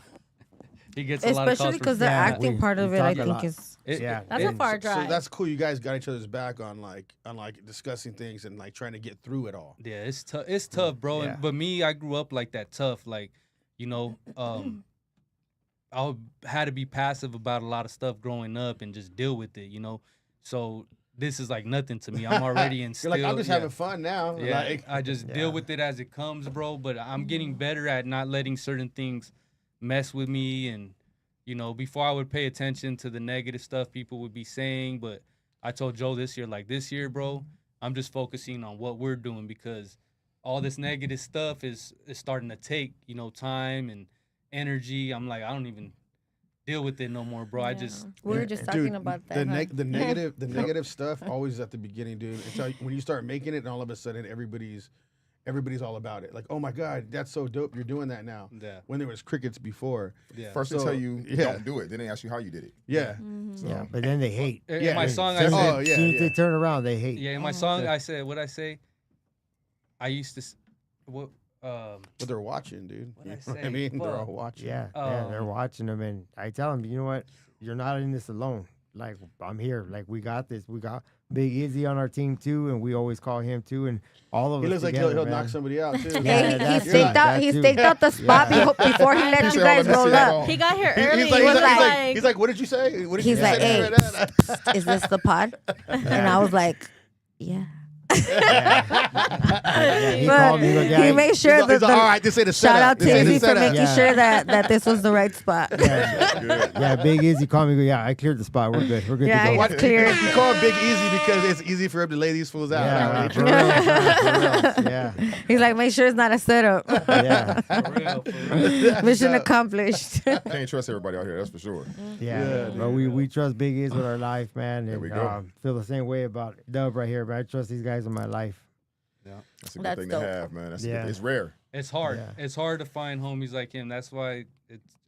He gets a lot of
Especially
calls
because
for
the
Yeah,
acting
we-
part of
we
it, I
talk a
think
lot.
is.
Yeah.
that's a far
So
drive.
that's cool. You guys got each other's back on like discussing things and like trying to get through it all.
Yeah, it's tough. It's tough, bro.
Yeah.
But me, I grew up like that, tough. Like, you know, I had to be passive about a lot of stuff growing up and just deal with it, you know. So this is like nothing to me. I'm already in.
You're like, I'm just
yeah.
having fun now.
Yeah,
Like,
I just deal with it as it comes, bro. But I'm getting better at not letting certain things mess with me. And, you know, before I would pay attention to the negative stuff people would be saying. But I told Joe this year, bro, I'm just focusing on what we're doing, because all this negative stuff is starting to take, you know, time and energy. I'm like, I don't even deal with it no more, bro. I just
We were just talking
dude,
about that.
the
huh?
the negative stuff always at the beginning, dude. Until when you start making it, and all of a sudden everybody's all about it. Like, oh my God, that's so dope. You're doing that now.
Yeah.
When there was crickets before.
yeah.
First they
So,
tell you
yeah.
don't do it, then they ask you how you did it.
Yeah.
So,
Yeah, but then they hate.
In my song, I
As soon
said,
as-
yeah,
as soon as
yeah.
they turn around, they hate.
yeah, in my song, I said, what I say? I used to, what,
But they're watching, dude.
What'd I
You know what I
say?
mean? They're all
Fuck.
watching.
Yeah, yeah, they're watching them, and I tell them, you know what? You're not in this alone. Like, I'm here. Like, we got this. We got Big Izzy on our team too, and we always call him too, and all of
He
us
looks like
together,
he'll
man.
knock somebody out too.
Yeah,
Hey, he
that's
staked
right,
out.
that
He
too.
staked out the spot before he let you
said,
guys
"Oh, let me
roll
see that
up.
all."
he got here
He-
early.
he's like,
He was
he's like,
like,
he's like, what did you say? What did
He's
you
like,
say?
hey, is this the pod? And I was like, yeah.
Yeah, he
But
called me. Look,
he
yeah,
made sure
He's
that
all right, this ain't a
shout
setup.
out to
This ain't a
Izzy for
setup.
making
Yeah.
sure that this was the right spot.
yeah, Big Izzy called me. Go, yeah, I cleared the spot. We're good. We're good
Yeah,
to go.
it's clear.
You call him Big Easy because it's easy for him to lay these fools out.
Yeah,
Right?
for real, man, for real. Yeah,
He's like, make sure it's not a setup.
yeah,
for real, for real.
Mission accomplished.
can't trust everybody out here, that's for sure.
yeah. But we trust Big Iz with our life, man.
There
And
we go.
feel the same way about Dub right here. But I trust these guys in my life.
That's a good
That's
thing
dope.
to have, man. That's
Yeah.
it's rare.
It's hard.
Yeah.
It's hard to find homies like him. That's why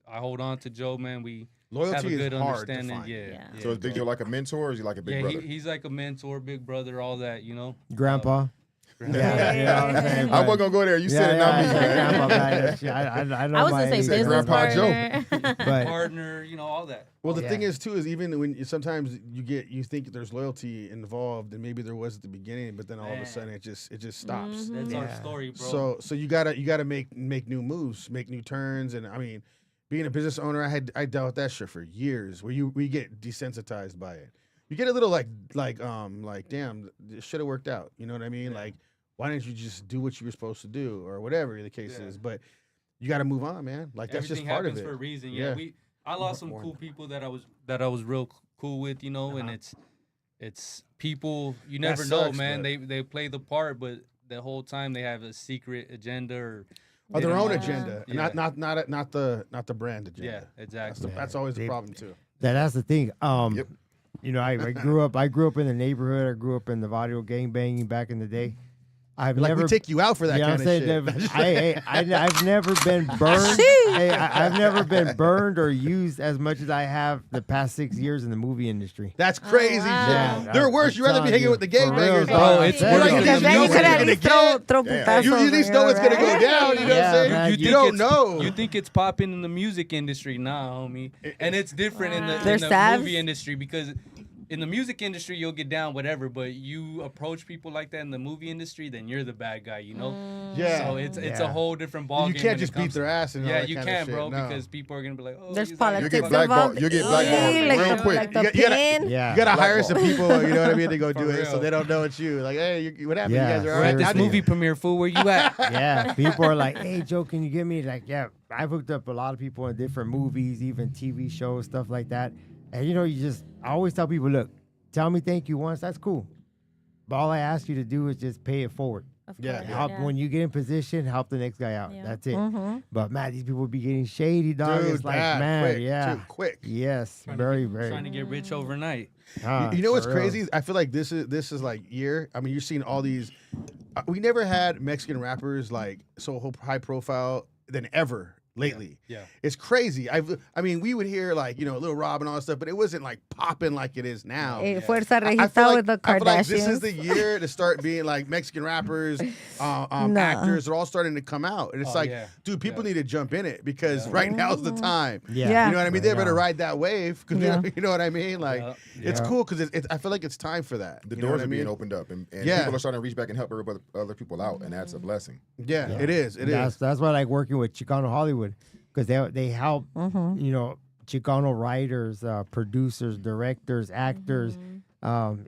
I hold on to Joe, man. We have a
Loyalty
good
is hard to
understanding.
find.
Yeah.
So is Big Joe like a mentor, or is he like a big
Yeah,
brother?
he's like a mentor, big brother, all that, you know.
Grandpa. Yeah, you know what I'm saying?
I wasn't gonna go there. You said it,
yeah,
not me,
yeah,
man.
Grandpa, man. I know
I was
my
gonna say
age.
said
business
Grandpa Joe.
partner.
but
Partner, you know, all that.
Well, the
Yeah.
thing is too is even when sometimes you think there's loyalty involved, and maybe there was at the beginning, but then all of
Man.
a sudden it just stops.
That's our
Yeah.
story, bro.
So you gotta make new moves, make new turns, and I mean, being a business owner, I dealt with that shit for years, where we get desensitized by it. You get a little like damn, this should have worked out. You know what I mean? Like, why didn't you just do what you were supposed to do, or whatever the case
Yeah.
is? But you got to move on, man. Like that's
Everything
just part of
happens
it.
for a reason.
Yeah.
Yeah, I lost some cool people that I was real cool with, you know, and it's people you
That
never know,
sucks,
man.
but-
They play the part, but the whole time they have a secret agenda or
Or their
they don't
own
want-
agenda,
Yeah.
not the brand agenda.
Yeah, exactly.
That's always the
They-
problem too.
that's the thing.
Yep.
You know, I grew up in the neighborhood. I grew up in the Vadio gang banging back in the day. I've
Like
never
we take you out for that
you know
kind
what
of
I'm
shit.
saying? I've never been burned. I've never been burned or used as much as I have the past 6 years in the movie industry.
That's crazy.
wow.
shit.
Yeah,
They're worse.
I'm
You'd rather be
telling
hanging
you,
with the
for real,
gangbangers.
bro. It's
Yeah.
worse
Like,
than
because
the
then you
music
could at
industry.
least throw
Damn.
you at least know it's gonna go down. You know what I'm
Yeah,
saying?
man.
You
think
don't
it's-
know.
You think it's popping in the music industry, nah, homie. And it's different in the,
Wow.
in
There's
the
stabs?
movie industry because in the music industry you'll get down whatever, but you approach people like that in the movie industry, then you're the bad guy, you know.
Yeah.
So it's a
Yeah.
whole different ball
You
game.
can't
when
just
it
beat
comes
their
to-
ass and all
Yeah,
that
you
kind of
can,
shit.
bro,
No.
because people are gonna be like, oh,
There's
he's like-
politics
get blackballed.
involved.
You'll get blackballed
Yeah,
real quick.
Like
You
the
gotta-
pin.
Yeah.
You gotta hire
Blackball.
some people, you know what I mean, to go do
For
it, so
real.
they don't know it's you. Like, hey, what happened?
Yeah,
You guys are all
We're
right?
at this
Now
seriously.
movie premiere, fool. Where you at?
Yeah, people are like, "Hey, Joe, can you get me?" Like, yeah, I've hooked up a lot of people in different movies, even TV shows, stuff like that. And you know, I always tell people, look, tell me thank you once. That's cool. But all I ask you to do is just pay it forward.
Of
Yeah,
course,
Help when you get in position, help the next guy out.
Yeah.
That's it.
Mm-hmm.
But man, these people be getting shady, dog.
Dude,
It's like,
bad,
man,
quick,
yeah.
too quick.
Yes,
Trying
very,
to
very.
get rich overnight.
You know what's
for real.
crazy? I feel like this is like year. I mean, you're seeing all these. We never had Mexican rappers like so high profile than ever lately.
Yeah.
It's crazy. I mean, we would hear like Lil Rob and all that stuff, but it wasn't like popping like it is now.
Fuerza
I
Regista
feel
with the
I feel like this
Kardashians.
is the year to start being like Mexican rappers,
Nah.
actors. They're all starting to come out, and it's
Oh,
like,
yeah.
dude, people
Yeah.
need to jump in it because right now's the time.
Yeah.
You know what I mean? They
Right
better
now.
ride that wave because
Yeah.
you know what I mean. Like,
Yeah.
it's
Yeah.
cool because I feel like it's time for that.
The
You know
doors
what
are
I mean?
being opened up, and
Yeah.
people are starting to reach back and help other people out, and that's a blessing.
Yeah, it is. It is.
That's why I like working with Chicano Hollywood because they help Chicano writers, producers, directors, actors,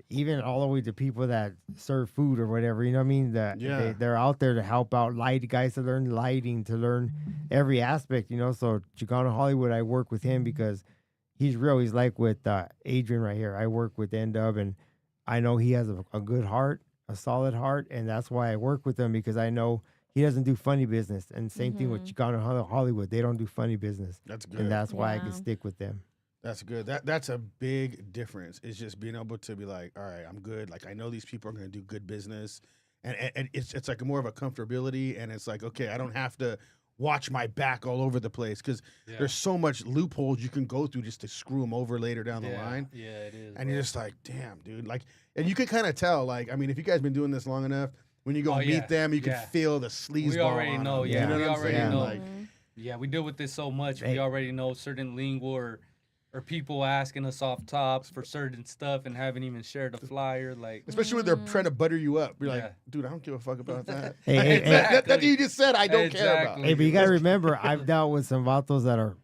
even all the way to people that serve food or whatever. You know what I mean? That
Yeah.
they're out there to help out guys to learn lighting, to learn every aspect. So Chicano Hollywood, I work with him because he's real. He's like with Adrian right here. I work with Ndubk, and I know he has a good heart, a solid heart, and that's why I work with him because I know he doesn't do funny business. And same thing with Chicano Hollywood. They don't do funny business.
That's good.
And that's why I can
Yeah.
stick with them.
That's good. That's a big difference. It's just being able to be like, all right, I'm good. Like I know these people are going to do good business, and it's like more of a comfortability, and it's like, okay, I don't have to watch my back all over the place because there's so much loopholes you can go through just to screw them over later down the line.
Yeah, it is.
And you're just like, damn, dude. Like, and you can kind of tell. Like, I mean, if you guys been doing this long enough, when you go meet
yeah,
them, you
yeah.
can feel the sleaze.
We already know,
You
yeah.
know
We
what I'm
already
saying?
know.
Like,
Yeah, we deal with this so much.
Hey.
We already know certain lingo or people asking us off tops for certain stuff and haven't even shared a flyer. Like,
especially when they're trying to butter you up. You're like,
Yeah.
dude, I don't give a fuck about that.
Hey,
That you just said, I don't care about.
Exactly.
Hey, but you gotta remember, I've dealt with some vatos that are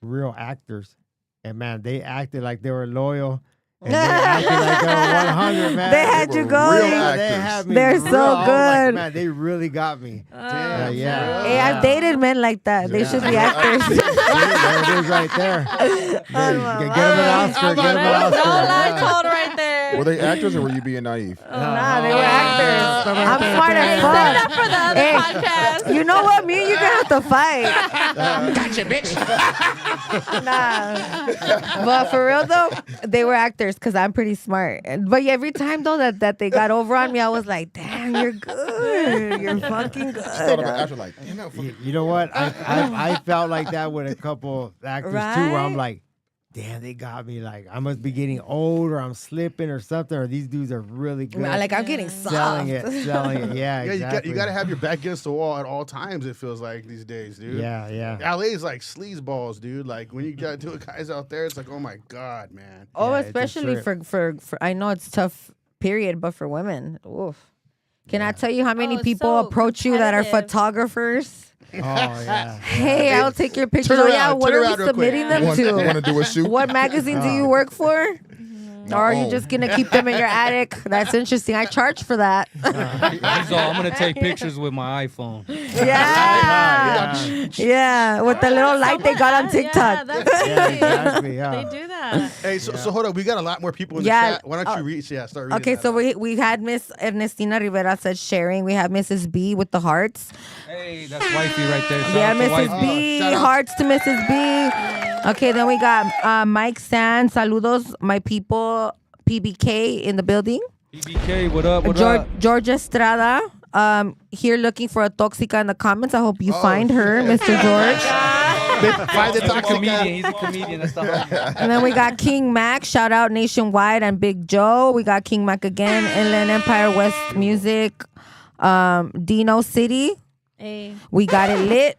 real actors, and man, they acted like they were loyal, and they acted like they were 100. Man,
They had
They
you
were
going.
real
They
actors.
had me.
They're
real.
so
I was like,
good.
man, they really got me.
Damn,
yeah.
Hey, I've dated men like that. They should be actors.
There it is, right there. Get them an Oscar. Get them an
No
Oscar.
lie
Yeah.
told right there.
Were they actors or were you being naive?
Nah, they were actors. I'm smart as
Save
fuck.
that for the other
Hey,
podcast.
you know what? Me and you gonna have to fight. Gotcha, bitch. Nah, but for real though, they were actors because I'm pretty smart. But yeah, every time though that they got over on me, I was like, "Damn, you're good. You're fucking
Just thought
good."
about after like, damn, that
You know what? I felt like that with a couple actors too, where I'm
Right?
like, damn, they got me. Like, I must be getting old, or I'm slipping, or something, or these dudes are really good.
Like I'm getting soft.
selling it. Yeah,
Yeah,
exactly.
you got to have your back against the wall at all times. It feels like these days, dude.
Yeah.
LA's like sleaze balls, dude. Like when you got two guys out there, it's like, oh my god, man.
Oh,
Yeah, it's a
especially
trip.
for I know it's tough, period, but for women, oof. Can I tell you how many
it's
people
so
approach you that are
competitive.
photographers?
Oh yeah.
Hey, I'll take your pictures.
Turn
Oh
around,
yeah, what
turn
are
around
we
real quick.
submitting them
Want
to?
to do a shoot?
What magazine do you work for? Or are you just gonna keep them in your attic? That's interesting. I charge for that.
he's all, I'm gonna take pictures with my iPhone.
Yeah, with the little light they got on
Yeah,
TikTok.
that's
Yeah,
right.
exactly. Yeah.
They do that.
Hey, so hold on. We got a lot more people in the
Yeah,
chat. Why don't you read? Yeah, start reading.
Okay,
that
so
out.
we had Miss Ernestina Rivera said sharing. We have Mrs. B with the hearts.
Hey, that's wifey right there. Shout
Yeah,
out to
Mrs.
wifey.
B.
shout out.
Hearts to Mrs. B. Okay, then we got Mike San. Saludos, my people. PBK in the building.
BBK, what up? What up?
George Estrada. Here looking for a toxica in the comments. I hope you find her, Mr. George.
Find the
He's a
toxic
comedian.
guy.
He's a comedian. That's the hard.
And then we got King Mac. Shout out Nationwide and Big Joe. We got King Mac again. Inland Empire West Music. Dino City.
Hey.
We got it lit.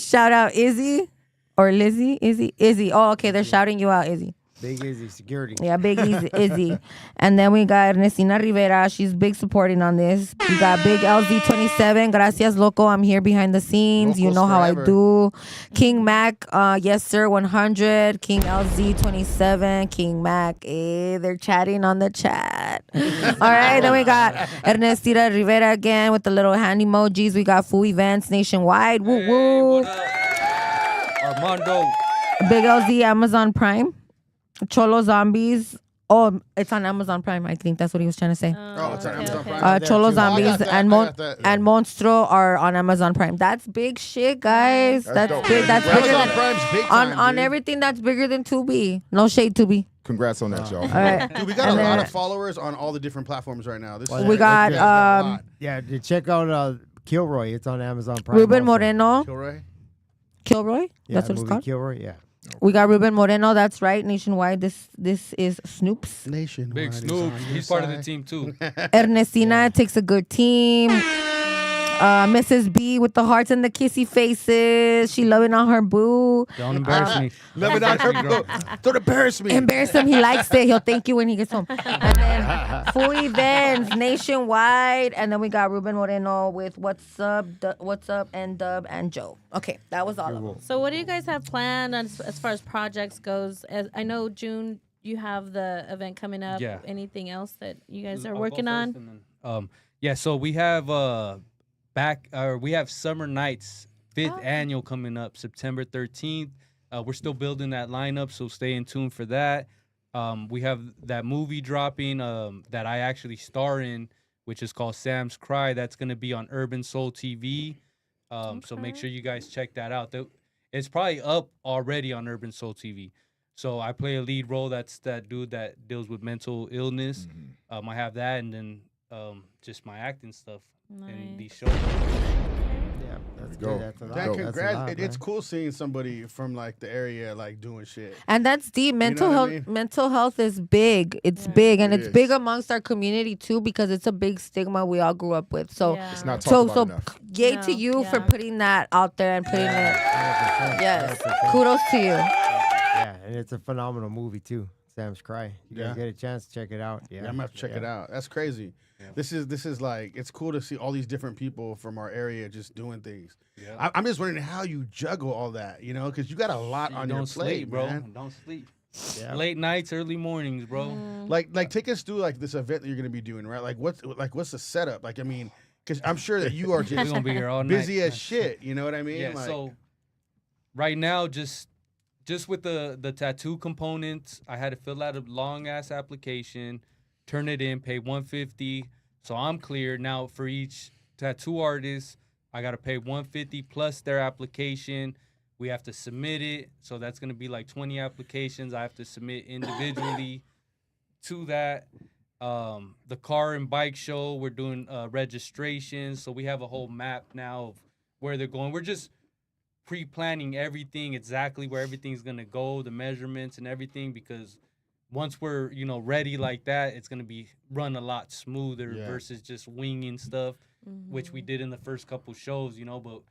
Shout out Izzy or Lizzie. Izzy. Oh, okay. They're shouting you out, Izzy.
Big Easy Security.
Yeah, Big Izzy. And then we got Ernestina Rivera. She's big supporting on this. We got Big LZ27. Gracias, loco. I'm here behind the scenes. You
Locos
know how
forever.
I do. King Mac. Yes, sir. 100. King LZ27. King Mac. They're chatting on the chat. All right. Then we got Ernestina Rivera again with the little hand emojis. We got Foo Events Nationwide. Woo
Hey,
woo.
what up? Armando.
Big LZ Amazon Prime. Cholo Zombies. Oh, it's on Amazon Prime. I think that's what he was trying to say.
Oh, it's on Amazon Prime.
Yeah,
Cholo
too. Oh, I got
Zombies
that,
and
I got that.
and Monstro are on Amazon Prime. That's big shit, guys.
That's
That's
dope,
big.
man.
That's
Amazon
bigger
Amazon
than,
Prime's big
on
time,
on
dude.
everything that's bigger than Tubi. No shade, Tubi.
Congrats on that, y'all.
All right.
Dude, we got
And
a lot
then-
of followers on all the different platforms right now. This is
We got,
we got a
um,
lot.
Yeah, check out Kilroy. It's on Amazon Prime.
Ruben
also.
Moreno.
Kilroy.
Kilroy.
Yeah,
That's what it's
movie
called.
Kilroy. Yeah.
We got Ruben Moreno. That's right. Nationwide. This is Snoops.
Nation.
Big Snoop. He's part of the team too.
Ernestina takes a good team. Mrs. B with the hearts and the kissy faces. She loving on her boo.
Don't embarrass me.
Love it on her. Don't embarrass me.
Embarrass him. He likes it. He'll thank you when he gets home. And then full events nationwide. And then we got Ruben Moreno with What's Up, and Dub and Joe. Okay, that was all of them.
So what do you guys have planned as far as projects goes? As I know June, you have the event coming up.
Yeah.
Anything else that you guys are
I'll go
working
first
on?
and then, yeah, so we have we have Summer Nights 5th annual coming up September 13th. We're still building that lineup, so stay in tune for that. We have that movie dropping that I actually star in, which is called Sam's Cry. That's going to be on Urban Soul TV. So make sure you guys check that out. It's probably up already on Urban Soul TV. So I play a lead role. That's that dude that deals with mental illness. I have that, and then just my acting stuff in these shows.
Yeah, that's
go.
good. That's a lot.
Dad,
That's a
congrats.
lot,
It's
man.
cool seeing somebody from like the area like doing shit.
And that's deep. Mental
what I
health.
mean?
Mental health is big. It's big, and
It
it's
is.
big amongst our community too, because it's a big stigma we all grew up with. So,
Yeah.
It's not
so,
talked
so,
about enough.
yay
No,
to you for
yeah.
putting that out there and putting it.
100%,
Yes,
100%.
kudos to you.
Yeah, and it's a phenomenal movie too. Sam's Cry. You guys
Yeah.
get a chance, check it out. Yeah,
Yeah, I'm gonna have to check it out. That's crazy. This is like it's cool to see all these different people from our area just doing things.
Yeah.
I'm just wondering how you juggle all that, you know, because you got a lot on your
Don't
plate,
sleep, bro.
man.
Don't sleep.
Yeah.
Late nights, early mornings, bro.
Like take us through like this event that you're gonna be doing, right? Like what's the setup? Like I mean, because I'm sure that you are
We're
just
gonna be here all night.
busy as shit. You know what I mean?
Yeah.
Like,
So right now, just with the tattoo components, I had to fill out a long ass application, turn it in, pay $150. So I'm clear now. For each tattoo artist, I gotta pay $150 plus their application. We have to submit it, so that's gonna be like 20 applications. I have to submit individually to that. The car and bike show, we're doing registrations, so we have a whole map now of where they're going. We're just pre-planning everything, exactly where everything's gonna go, the measurements and everything, because once we're ready like that, it's gonna be run a lot smoother
Yeah.
versus just winging stuff, which we did in the first couple shows, but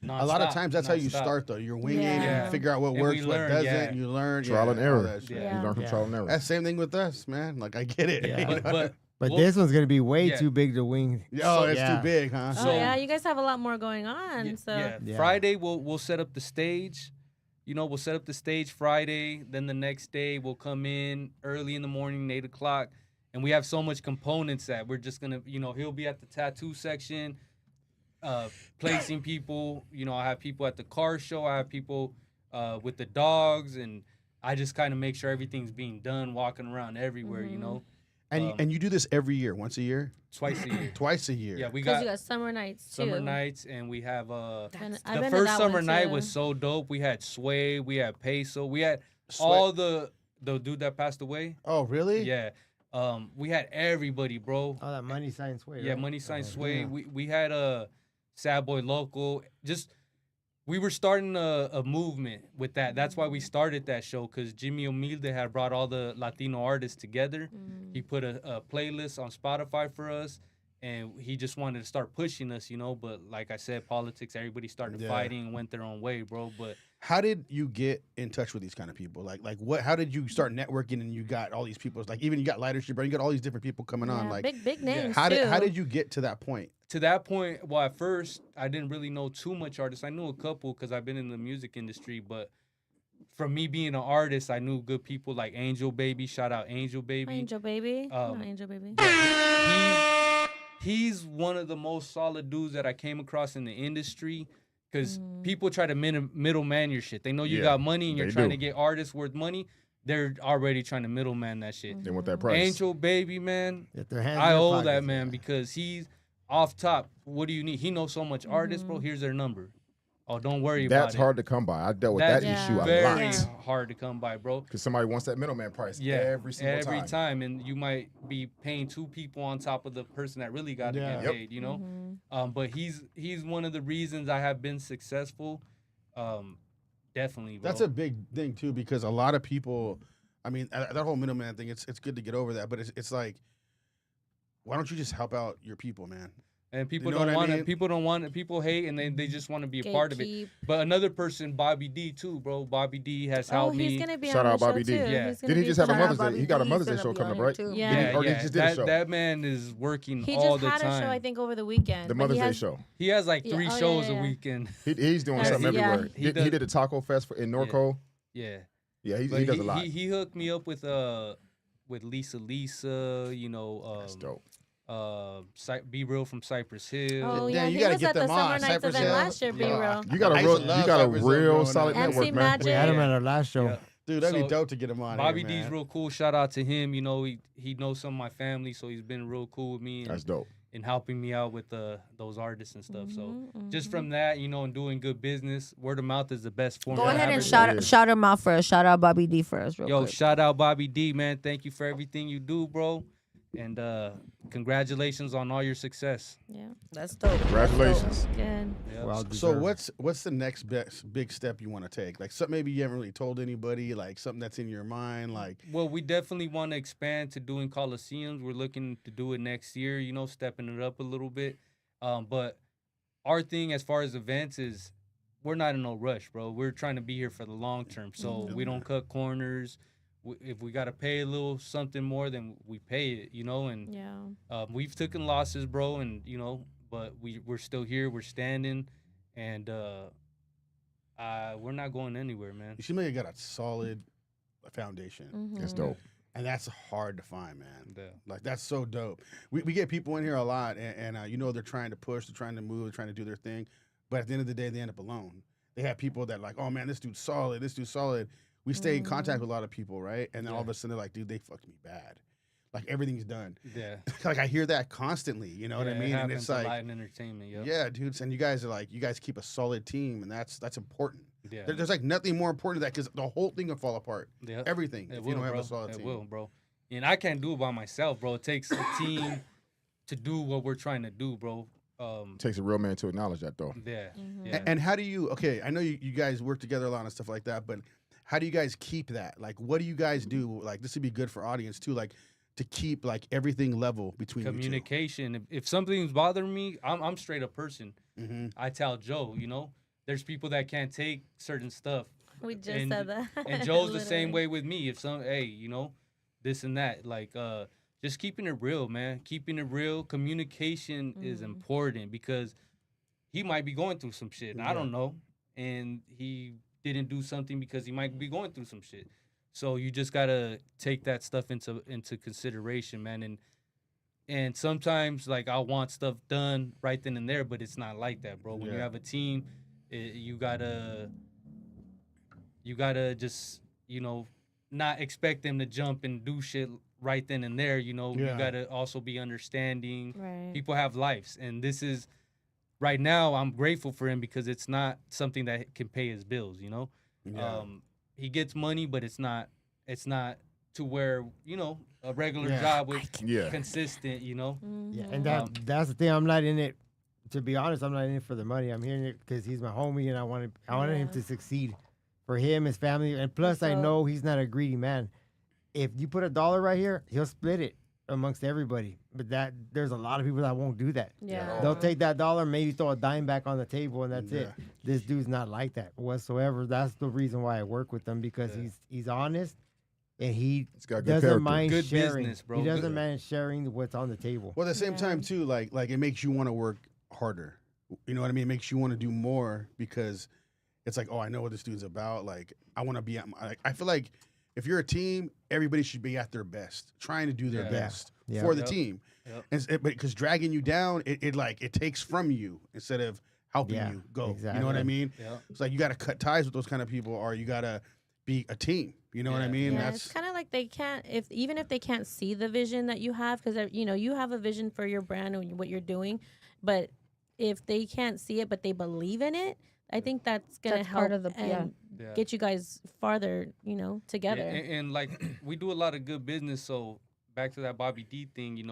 a lot of
nonstop,
times that's how you
nonstop.
start though. You're winging
Yeah.
and you figure out what
And we
works, what
learn,
doesn't.
yeah.
You learn
Trial and
all
error.
that shit.
You
Yeah.
learn from
Yeah.
trial and error.
That's the same thing with us, man. Like I get it.
Yeah.
you know?
But
Well,
this one's gonna be way
yeah.
too big to wing.
Oh, it's
Yeah.
too big, huh?
Oh
So-
yeah, you guys have a lot more going on.
Yeah,
So
Yeah.
Friday we'll set up the stage. We'll set up the stage Friday. Then the next day we'll come in early in the morning, 8:00, and we have so much components that we're just gonna, he'll be at the tattoo section, placing people. I have people at the car show. I have people with the dogs, and I just kind of make sure everything's being done, walking around everywhere.
And you do this every year, once a year,
Twice a year.
twice a year.
Yeah, we
because
got
you got summer nights too.
summer nights, and we have
I've been
the
to
first
that
summer
one,
night
too.
was so dope. We had Sway, we had Peso, we had
Sway-
all the dude that passed away.
Oh, really?
Yeah, we had everybody, bro.
Oh, that money signs way.
Yeah,
right?
Money Sign
Oh,
Sway.
yeah.
We had a Sad Boy Local. Just we were starting a movement with that. That's why we started that show, because Jimmy Humilde had brought all the Latino artists together. He put a playlist on Spotify for us, and he just wanted to start pushing us, But like I said, politics, everybody started
Yeah.
fighting and went their own way, bro. But
How did you get in touch with these kind of people? Like what? How did you start networking and you got all these people? Like even you got Lightership, bro. You got all these different people coming on.
Yeah,
Like
big names
how
too.
did you get to that point?
to that point, well, at first, I didn't really know too much artists. I knew a couple because I've been in the music industry, but from me being an artist, I knew good people like Angel Baby. Shout out Angel Baby.
Angel Baby.
Um,
No, Angel Baby.
He's one of the most solid dudes that I came across in the industry, because people try to middleman your shit. They know you
Yeah,
got money and you're
they
trying
do.
to get artists worth money. they're already trying to middleman that shit.
They want that price.
Angel Baby, man,
Get their hands
I
in their
owe that
pockets.
man because he's off top. What do you need? He knows so much artists, bro. Here's their number. Oh, don't worry about it.
That's hard to come by. I dealt with
That's
that issue a
very
lot.
hard to come by, bro.
Because somebody wants that middleman price every single time.
Every time, and you might be paying 2 people on top of the person that really got to get
Yeah.
paid, you know. But he's one of the reasons I have been successful. Definitely, bro.
That's a big thing too, because a lot of people, I mean, that whole middleman thing. It's good to get over that, but it's like, why don't you just help out your people, man?
And people
You know
don't
what I
want
mean?
it. People don't want it. People hate, and they just want to be a part of it.
Gatekeep.
But another person, Bobby D, too, bro. Bobby D has helped me.
He's gonna be
Shout
on
out
the
Bobby
show
D.
too.
Yeah.
He's gonna
Did he
be
just have a
Shout out
Mother's Day?
Bobby
He got a
D,
Mother's Day
he's
show
gonna
coming
be
up,
on
right?
it, too.
Yeah.
Or he just did a show.
That man is working
He
all
just
the
had
time.
a show, I think, over the weekend.
The
but
Mother's
he
Day
has-
show.
He has like
Yeah,
3
oh, yeah,
shows
yeah.
a weekend.
He's doing
Yeah,
something
yeah.
everywhere.
He
He
does-
did a taco fest in Norco.
Yeah.
Yeah, he
But
does a lot.
He hooked me up with Lisa, you know,
That's dope.
Be Real from Cypress Hill.
Oh
Yeah,
yeah,
you
he
gotta
was
get
at the
them on.
Summer Nights
Cypress
event
Hill.
last year, B-Real.
You got
I
a
used to
real,
love
you got a
Cypress Hill
real
growing
solid
up.
MC
network, man.
Magic.
We had him
Yeah.
at our last show.
Yeah.
Dude, that'd
So,
be dope to get him on.
Bobby
here,
D's
man.
real cool. Shout out to him. You know, he knows some of my family, so he's been real cool with me
That's
and,
dope.
and helping me out with those artists and stuff. So
Mm-hmm,
just from that, you know, and doing good business, word of mouth is the best form.
Go
of
ahead and
advertising.
shout him out first. Shout out Bobby D first, real
Yo,
quick.
shout out Bobby D, man. Thank you for everything you do, bro. And congratulations on all your success.
Yeah,
That's dope.
Congratulations.
good.
Yeah.
Well
So
deserved.
what's the next big step you want to take? Like something maybe you haven't really told anybody, like something that's in your mind, like
Well, we definitely want to expand to doing coliseums. We're looking to do it next year, you know, stepping it up a little bit. But our thing as far as events is we're not in no rush, bro. We're trying to be here for the long term. So we don't cut corners. If we got to pay a little something more, then we pay it, you know. And
Yeah.
we've taken losses, bro, and, you know, but we're still here. We're standing. And we're not going anywhere, man.
you seem like you got a solid foundation.
Mm-hmm.
That's dope.
And that's hard to find, man.
Yeah.
Like that's so dope. We get people in here a lot, and you know they're trying to push, they're trying to move, they're trying to do their thing, but at the end of the day, they end up alone. They have people that like, oh man, this dude's solid, this dude's solid. We stay in contact with a lot of people, right? And then all of a sudden they're like, dude, they fucked me bad. Like everything's done.
Yeah.
Like I hear that constantly. You know what I
Yeah, it
mean? And
happens
it's
a
like,
lot in entertainment, yo.
yeah, dudes, and you guys are like, you guys keep a solid team, and that's important.
Yeah.
There's like nothing more important than that because the whole thing will fall apart.
Yeah.
Everything
It
if
will,
you don't have
bro.
a solid
It
team.
will, bro. And I can't do it by myself, bro. It takes a team to do what we're trying to do, bro.
Takes a real man to acknowledge that, though.
Yeah.
Mm-hmm.
Yeah.
And how do you? Okay, I know you guys work together a lot and stuff like that, but how do you guys keep that? Like, what do you guys do? Like, this would be good for audience too. Like, to keep like everything level between
Communication. If something's bothering me, I'm straight up person.
you 2 Mm-hmm.
I tell Joe, you know, there's people that can't take certain stuff.
We just
And-
said that.
And Joe's the same
Literally.
way with me. If hey, you know, this and that, like just keeping it real, man. Keeping it real. Communication is important because he might be going through some shit. I don't know. And he didn't do something because he might be going through some shit. So you just gotta take that stuff into consideration, man. And sometimes like I want stuff done right then and there, but it's not like that, bro. When you
Yeah.
have a team, you gotta just, you know, not expect them to jump and do shit right then and there. You know,
Yeah.
you gotta also be understanding.
Right.
People have lives, and this is right now. I'm grateful for him because it's not something that can pay his bills. You know,
Yeah.
he gets money, but it's not to where, you know, a regular
Yeah.
job with
Yeah.
consistent. You know,
Yeah,
Mhm.
and that's the thing. I'm not in it. To be honest, I'm not in it for the money. I'm here in it because he's my homie, and I wanted him
Yeah.
to succeed, for him, his family, and plus I
So-
know he's not a greedy man. If you put $1 right here, he'll split it amongst everybody. But there's a lot of people that won't do that.
Yeah.
They'll take that $1, maybe throw a dime back on the table, and that's it.
Yeah.
This dude's not like that whatsoever. That's the reason why I work with him, because
Yeah.
he's honest, and he
It's got good
doesn't
character.
mind
Good
sharing.
business, bro.
He doesn't
Good.
mind sharing what's on the table.
Well, at the same
Yeah.
time too, like it makes you want to work harder. You know what I mean? It makes you want to do more because it's like, oh, I know what this dude's about. Like, I want to be. Like, I feel like if you're a team, everybody should be at their best, trying to do their
Yeah.
best
Yeah.
for the
Yep.
team.
Yep.
But because dragging you down, it takes from you instead of helping
Yeah,
you go. You know what
exactly.
I mean?
yeah,
It's like you got to cut ties with those kind of people, or you got to be a team. You know what I mean?
Yeah, it's kind of like they can't, even if they can't see the vision that you have, because you have a vision for your brand and what you're doing, but if they can't see it but they believe in it, I think that's gonna help
part of the
get you guys farther, together.
And like we do a lot of good business. So back to that Bobby D thing,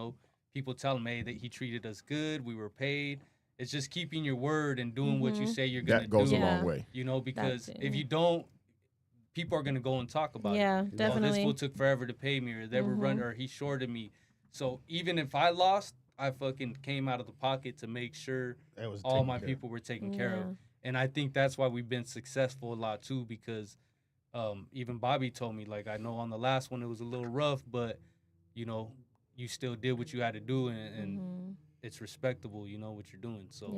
people tell me that he treated us good, we were paid. It's just keeping your word and doing what you say you're gonna do.
That goes a long way.
Because if you don't, people are gonna go and talk about it.
Yeah, definitely.
Oh, this fool took forever to pay me, or they were running, or he shorted me. So even if I lost, I fucking came out of the pocket to make sure all my people were taken care of. And I think that's why we've been successful a lot too, because even Bobby told me, like, I know on the last one it was a little rough, but you still did what you had to do, and it's respectable, what you're doing. So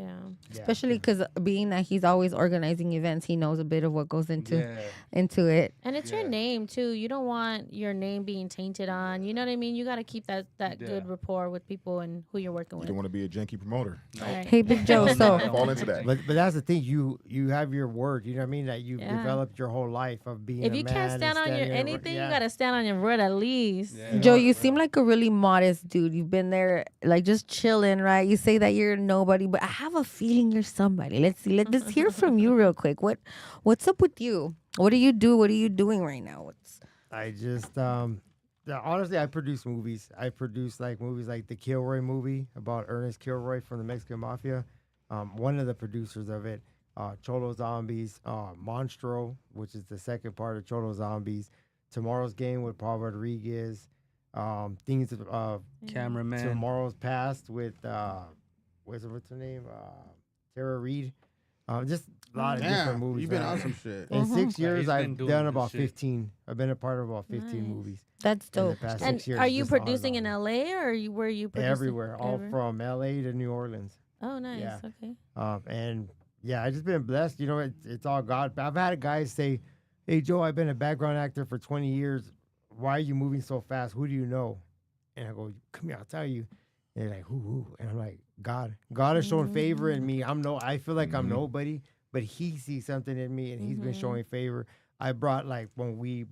especially because being that he's always organizing events, he knows a bit of what goes into it.
And it's your name too. You don't want your name being tainted on. You know what I mean? You got to keep that good rapport with people and who you're working
You
with.
don't want to be a janky promoter.
Right.
Hey, Big Joe. So
Fall into that.
But that's the thing. You have your word. You know what I mean? That you've developed your whole life of being.
If
a
you
man
can't
and
stand on your
standing
anything,
yeah.
you got to stand on your word at least.
Joe, you seem like a really modest dude. You've been there, like, just chilling, right? You say that you're nobody, but I have a feeling you're somebody. Let's see. Let's hear from you real quick. What's up with you? What do you do? What are you doing right now?
I just honestly, I produce movies. I produce movies like the Kilroy movie about Ernest Kilroy from the Mexican Mafia. One of the producers of it, Cholo Zombies, Monstro, which is the second part of Cholo Zombies, Tomorrow's Game with Paul Rodriguez, things of
Cameraman.
Tomorrow's Past with what's her name? Tara Reid. Just a lot of different movies.
You've been on some shit.
In 6 years,
he's
I've
been
done
doing
about
this shit.
15. I've been a part of about 15 movies.
That's
in the
dope.
past
And
6 years.
are you
just on and
producing in
on.
LA or where are you producing?
Everywhere, all from LA to New Orleans.
Oh, nice.
Yeah.
Okay.
And yeah, I just been blessed. It's all God. I've had guys say, "Hey Joe, I've been a background actor for 20 years. Why are you moving so fast? Who do you know?" And I go, "Come here, I'll tell you." And they're like, "Who?" And I'm like, "God. God has shown favor in me. I feel like I'm nobody, but He sees something in me, and He's been showing favor." I brought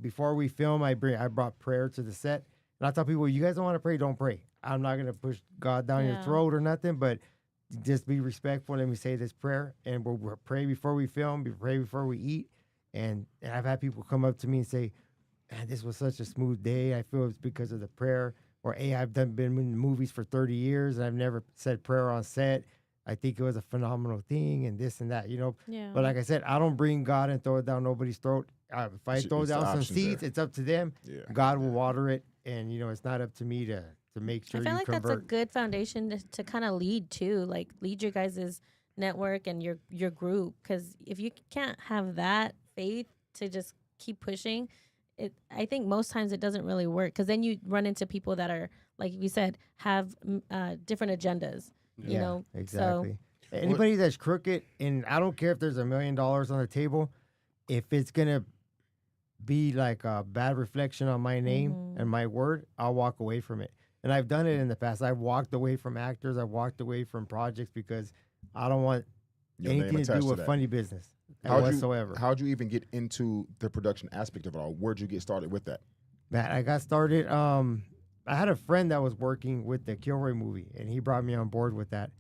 before we film, I brought prayer to the set, and I tell people, "You guys don't want to pray, don't pray. I'm not gonna push God down your throat or nothing, but just be respectful. Let me say this prayer, and we'll pray before we film, pray before we eat." And I've had people come up to me and say, "Man, this was such a smooth day. I feel it's because of the prayer." Or, "Hey, been in movies for 30 years and I've never said prayer on set. I think it was a phenomenal thing," and this and that,
Yeah.
But like I said, I don't bring God and throw it down nobody's throat. If I throw
It's the
down some
option
seeds,
there.
it's up to them.
Yeah.
God will water it, and it's not up to me to make sure
I feel
you
like
convert.
that's a good foundation to kind of lead too, like lead your guys' network and your group. Because if you can't have that faith to just keep pushing, I think most times it doesn't really work. Because then you run into people that are, like you said, have different agendas. You know,
exactly.
So,
Anybody that's crooked, and I don't care if there's $1 million on the table, if it's gonna be like a bad reflection on my name and my word, I'll walk away from it. And I've done it in the past. I've walked away from actors. I've walked away from projects because I don't want
Your name
anything to
attached
do
to
with
that.
funny business whatsoever.
How'd you even get into the production aspect of it all? Where'd you get started with that?
Man, I got started. I had a friend that was working with the Kilroy movie, and he brought me on board with that.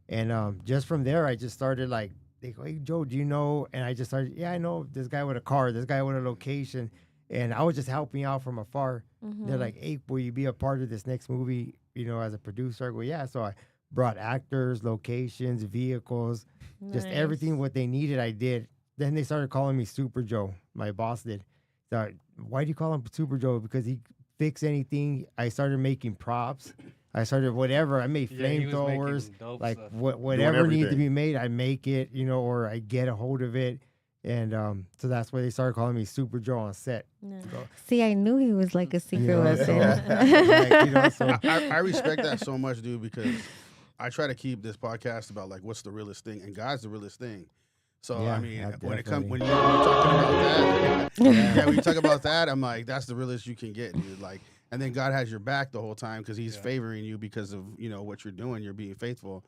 And just from there, I just started they go, "Hey, Joe, do you know?" And I just started, "Yeah, I know this guy with a car, this guy with a location." And I was just helping out from afar. They're like, "Hey, will you be a part of this next movie, as a producer?" I go, "Yeah." So I brought actors, locations, vehicles, just everything what they needed, I did. Then they started calling me Super Joe. My boss did. So, "Why do you call him Super Joe?" Because he fix anything. I started making props. I started whatever. I made flamethrowers, whatever needed to be made. I make it, or I get a hold of it, and so that's why they started calling me Super Joe on set. So,
See, I knew he was like a secret
so,
weapon.
so
I respect that so much, dude, because I try to keep this podcast about what's the realest thing, and God's the realest thing. So
Yeah,
I mean,
yeah,
when
definitely.
you're talking about that, when you talk about that, I'm like, that's the realest you can get, dude. And then God has your back the whole time because He's favoring you because of what you're doing. You're being faithful,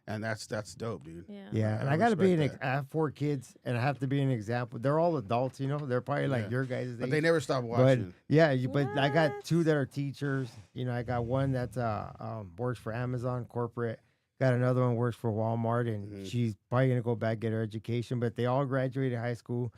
And that's dope, dude.
Yeah.
Yeah, and
I
I got to be
respect
I have 4 kids, and I have to be an example. They're all adults, you know. They're probably like
Yeah.
your guys'
But
age.
they never stop
But
watching.
yeah, but I got
What?
2 that are teachers. You know, I got one that's works for Amazon corporate. Got another one works for Walmart, and
Mhm.
she's probably gonna go back get her education. But they all graduated high school.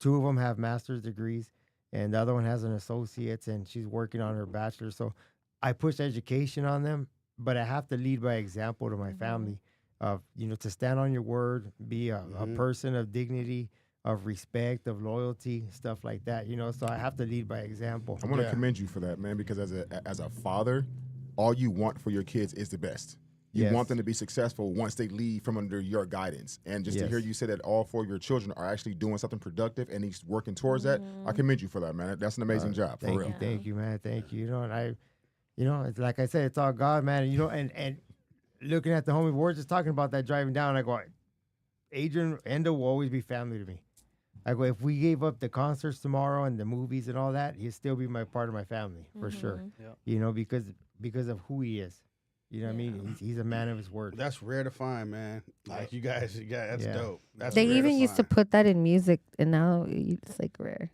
2 of them have master's degrees, and the other one has an associate's, and she's working on her bachelor's. So I push education on them, but I have to lead by example to my family. Of to stand on your word, be a
Mhm.
person of dignity, of respect, of loyalty, stuff like that. So I have to lead by example.
I want to
Yeah.
commend you for that, man, because as a father, all you want for your kids is the best. You
Yes.
want them to be successful once they leave from under your guidance. And just to hear
Yes.
you say that all 4 of your children are actually doing something productive and he's working towards that, I commend you for that, man. That's an amazing job, for
Thank
real.
you, thank you, man, thank you. And it's like I said, it's all God, man. And looking at the homie, we're just talking about that driving down. I go, Adrian Endo will always be family to me. I go, if we gave up the concerts tomorrow and the movies and all that, he'd still be part of my family for sure.
Yeah.
Because of who he is. You know what I mean? He's a man of his word.
That's rare to find, man. Like you guys, that's
Yeah.
dope. That's
They
rare
even used to
find.
put that in music, and now it's like rare.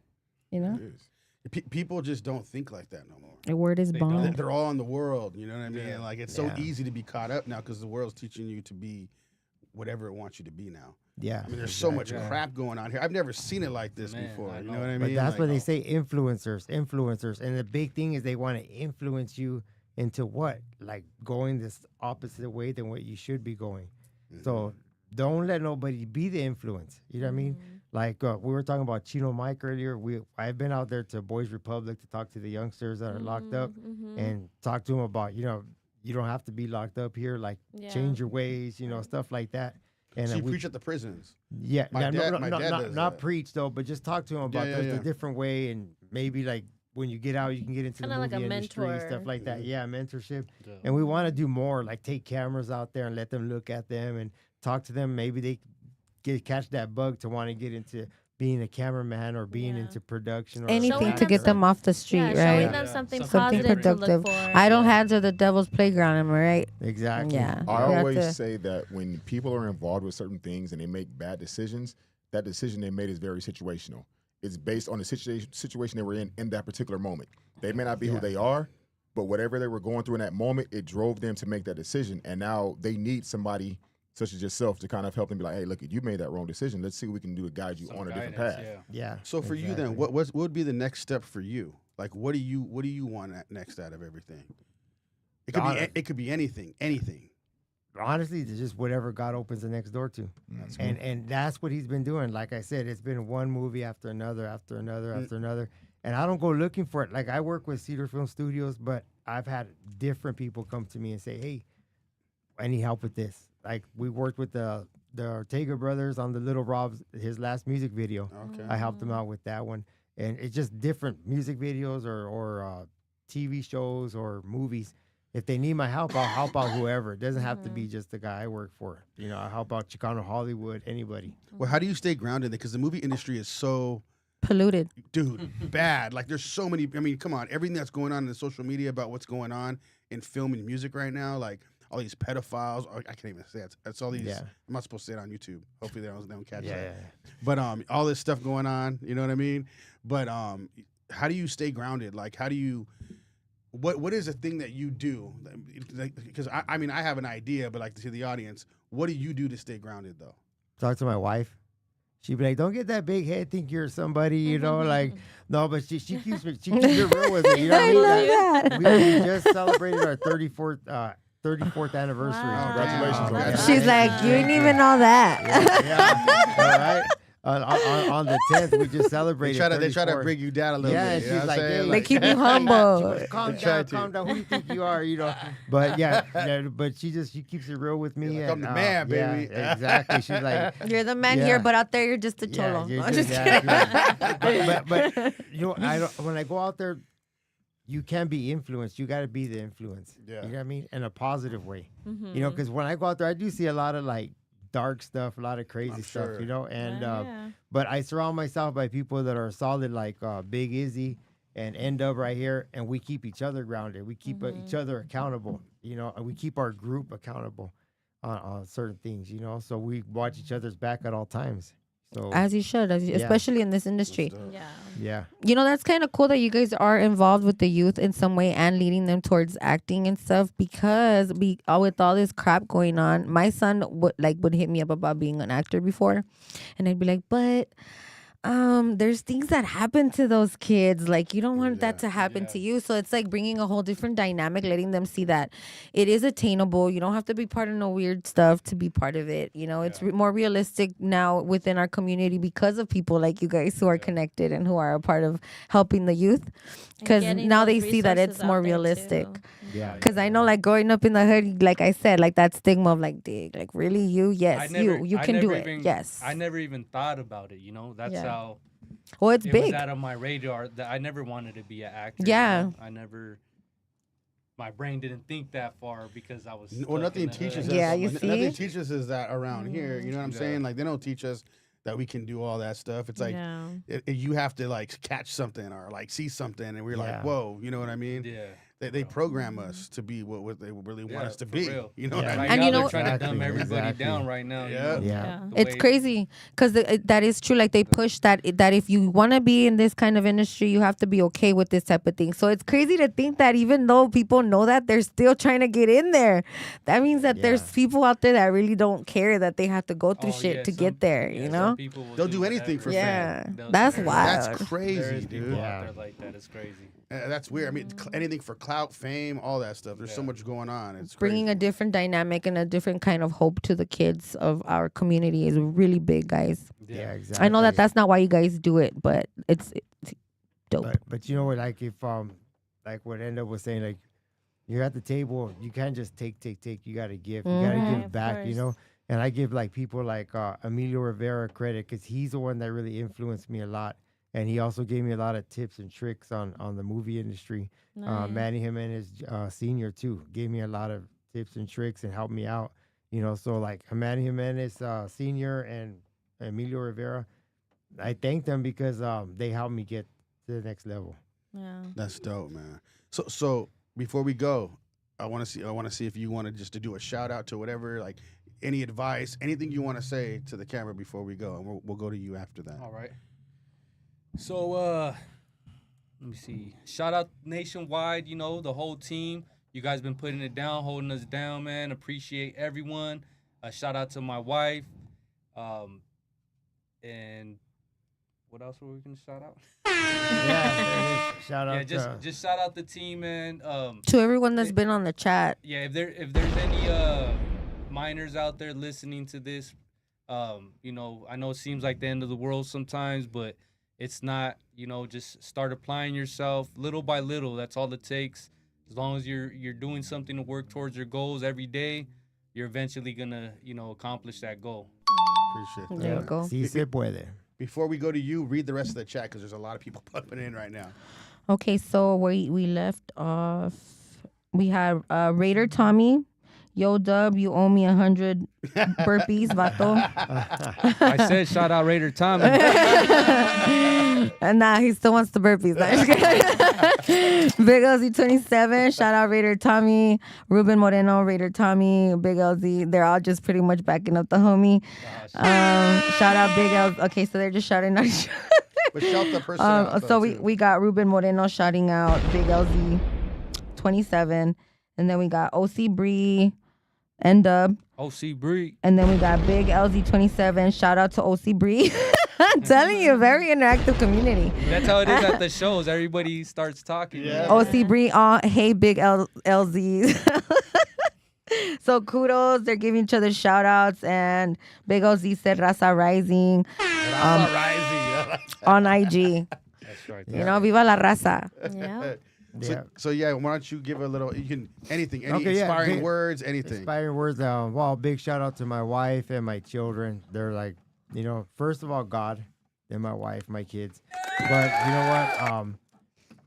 You know,
It is.
People just don't think like that no more.
a word is
They
bond.
don't.
They're all in the world, you know what I mean?
Yeah.
Like it's
Yeah.
so easy to be caught up now because the world's teaching you to be whatever it wants you to be now.
Yeah.
I mean, there's so much
Exactly.
crap going on here. I've never seen it like this
Man,
before.
I
You know
know.
what I mean?
But that's
Like,
what they say, influencers. And the big thing is they want to influence you into what? Like going this opposite way than what you should be going. So don't let nobody be the influence. You know what I mean? Like we were talking about Chino Mike earlier. I've been out there to Boys Republic to talk to the youngsters that are locked up and talk to them about, you don't have to be locked up here. Like change your ways, stuff like that. And
So you
we
preach at the prisons.
Yeah,
My dad
not
does that.
preach though, but just talk to him about
Yeah,
there's
yeah.
a different way, and maybe like when you get out, you can get into
Kinda
the
like
movie
a
industry,
mentor.
stuff like that. Yeah, mentorship.
Yeah.
And we want to do more, like take cameras out there and let them look at them and talk to them. Maybe they catch that bug to want to get into being a cameraman or being
Yeah.
into production or
Anything
Showing
to
them
get them off the street,
Yeah,
right?
showing them
Yeah.
something
Something
positive to
productive.
look for.
Idle hands are the devil's playground. Am I right?
Exactly.
Yeah.
I
You have
always
to-
say that when people are involved with certain things and they make bad decisions, that decision they made is very situational. It's based on the situation they were in that particular moment. They may not be who they are, but whatever they were going through in that moment, it drove them to make that decision. And now they need somebody such as yourself to kind of help them be like, hey, look, you made that wrong decision. Let's see what we can do to guide you
Some
on a different
guidance,
path.
yeah.
Yeah.
So for you then,
exactly.
what would be the next step for you? Like what do you want next out of everything? It could be anything.
Honestly, it's just whatever God opens the next door to. And that's what he's been doing. Like I said, it's been one movie after another, after another, after another. And I don't go looking for it. Like I work with Cedar Film Studios, but I've had different people come to me and say, hey, I need help with this. Like we worked with the Ortega brothers on the Little Rob's, his last music video.
Okay.
I helped them out with that one. And it's just different music videos or TV shows or movies. If they need my help, I'll help out whoever. It doesn't have to be just the guy I work for. I help out Chicano Hollywood, anybody.
Well, how do you stay grounded? Because the movie industry is so,
Polluted.
dude, bad. Like there's so many. I mean, come on, everything that's going on in the social media about what's going on in film and music right now, like all these pedophiles. I can't even say it. It's all these.
Yeah.
I'm not supposed to say it on YouTube. Hopefully they don't catch
Yeah,
that.
yeah.
But all this stuff going on. You know what I mean? But how do you stay grounded? Like how do you? What is the thing that you do? Because I mean I have an idea, but like to the audience, what do you do to stay grounded though?
Talk to my wife. She'd be like, don't get that big head, think you're somebody, like, no, but she keeps it real with me. You know what I
I
mean?
love that.
We just celebrated our 34th anniversary.
Wow.
Congratulations on that.
She's like, you ain't even know that.
Yeah. All right. On the 10th, we just celebrated.
They try to
34.
bring you down a little
Yeah,
bit.
and
you know
she's
what I'm
like,
saying?
hey,
They keep you humble.
Calm
Try
down,
to.
calm down. Who do you think you are? But yeah, but she keeps it real with me.
You're like, I'm
and,
the man, baby.
Yeah, exactly. She's like,
You're the man
Yeah.
here, but out there you're just a
yeah,
cholo.
you're
I'm just
just-
kidding.
yeah, but I don't. When I go out there, you can be influenced. You got to be the influence.
Yeah.
You know what I mean? In a positive way.
Mm-hmm.
Because when I go out there, I do see a lot of like dark stuff, a lot of crazy
I'm
stuff.
sure.
And but I surround myself by people that are solid, like Big Izzy and Ndubk right here, and we keep each other grounded. We keep each other accountable. And we keep our group accountable. on certain things, you know. So we watch each other's back at all times. So
As you should,
Yeah.
especially in this industry.
Yeah.
yeah,
You know, that's kind of cool that you guys are involved with the youth in some way and leading them towards acting and stuff, because with all this crap going on, my son would hit me up about being an actor before, and I'd be like, but there's things that happen to those kids, like you don't want that to happen to you. So it's like bringing a whole different dynamic, letting them see that it is attainable. You don't have to be part of no weird stuff to be part of it. You know, it's more realistic now within our community because of people like you guys who are connected and who are a part of helping the youth, because
getting
now
those
they see that
resources
it's more
out there,
realistic.
too.
yeah.
Because I know, like, growing up in the hood, like I said, like that stigma of like, dig, like really you, yes, you
I
can do
never
it,
even-
yes.
I never even thought about it. You know, that's
Yeah.
how
Well, it's
it
big.
was out of my radar. That I never wanted to be an actor.
Yeah.
You know? I never. My brain didn't think that far because I was.
Well,
stuck
nothing
in the
teaches
hood.
us.
Yeah, you
Nothing
see?
teaches us that around here. You know what I'm
Yeah.
saying? Like they don't teach us that we can do all that stuff. It's like
Yeah.
you have to like catch something or like see something, and we're
Yeah.
like, whoa, you know what I mean?
Yeah.
They program us to be what they really want us to
for
be.
real.
You know
Yeah.
what I
Right
mean?
And
now
you
they're
know-
trying to dumb
Exactly,
everybody
exactly.
down right now.
Yeah.
You know?
Yeah.
The
It's
way-
crazy because that is true. Like they push that if you want to be in this kind of industry, you have to be okay with this type of thing. So it's crazy to think that even though people know that, they're still trying to get in there. That means that there's
Yeah.
people out there that really don't care that they have to go through
Oh,
shit
yeah,
to
some-
get there.
yeah,
You
some
know?
people will
They'll do anything for
whatever.
Yeah,
They'll-
that's
there-
wild.
That's
There
crazy,
is people
dude.
Yeah.
out there like that. It's crazy.
That's weird. I mean, anything for clout, fame, all that stuff. There's so
Yeah.
much going on. It's
Bringing a
crazy.
different dynamic and a different kind of hope to the kids of our community is really big, guys.
Yeah, exactly.
I know that that's not why you guys do it, but it's dope.
But you know what? Like if like what Enda was saying, like you're at the table, you can't just take. You gotta give. You gotta
Mhm.
give
Of
back. You know.
course.
And I give like people like Emilio Rivera credit because he's the one that really influenced me a lot, and he also gave me a lot of tips and tricks on the movie industry.
Nice.
Manny Jimenez Senior too gave me a lot of tips and tricks and helped me out. You know, so like Manny Jimenez Senior and Emilio Rivera, I thank them because they helped me get to the next level.
Yeah.
That's dope, man. So before we go, I want to see if you wanted just to do a shout out to whatever, like any advice, anything you want to say to the camera before we go, and we'll go to you after that.
All right. So let me see. Shout out nationwide, you know, the whole team. You guys been putting it down, holding us down, man. Appreciate everyone. Shout out to my wife. And what else were we gonna shout out?
Yeah, shout out
Yeah, just shout out the team, man.
To everyone that's been on the chat,
Yeah, if there's any minors out there listening to this, you know, I know it seems like the end of the world sometimes, but it's not. You know, just start applying yourself little by little. That's all it takes. As long as you're doing something to work towards your goals every day, you're eventually gonna, you know, accomplish that goal.
Appreciate that.
there you go.
Si se puede.
Before we go to you, read the rest of the chat because there's a lot of people pumping in right now.
Okay, so we left off. We had Raider Tommy. Yo, Dub, you owe me 100 burpees, vato.
I said shout out Raider Tommy.
And nah, he still wants the burpees. Nah, just kidding. Big LZ 27. Shout out Raider Tommy. Ruben Moreno, Raider Tommy, Big LZ. They're all just pretty much backing up the homie. Shout out Big LZ. Okay, so they're just shouting out.
But shout the person out.
So
though,
we,
too.
we got Ruben Moreno shouting out Big LZ 27. And then we got OC Bree and Dub.
OC Bree.
And then we got Big LZ 27. Shout out to OC Bree. I'm telling you, very interactive community.
That's how it is at the shows. Everybody starts talking.
Yeah.
OC Bree, hey Big LZs. So kudos, they're giving each other shout outs, and Big OZ said Raza Rising on IG.
That's right.
You know, viva la raza.
Yeah.
Yeah.
So yeah, why don't you give a little? You can anything, any
Okay, yeah,
inspiring
big-
words, anything.
Inspiring words. Well, big shout out to my wife and my children. They're like, you know, first of all, God, then my wife, my kids. But you know what?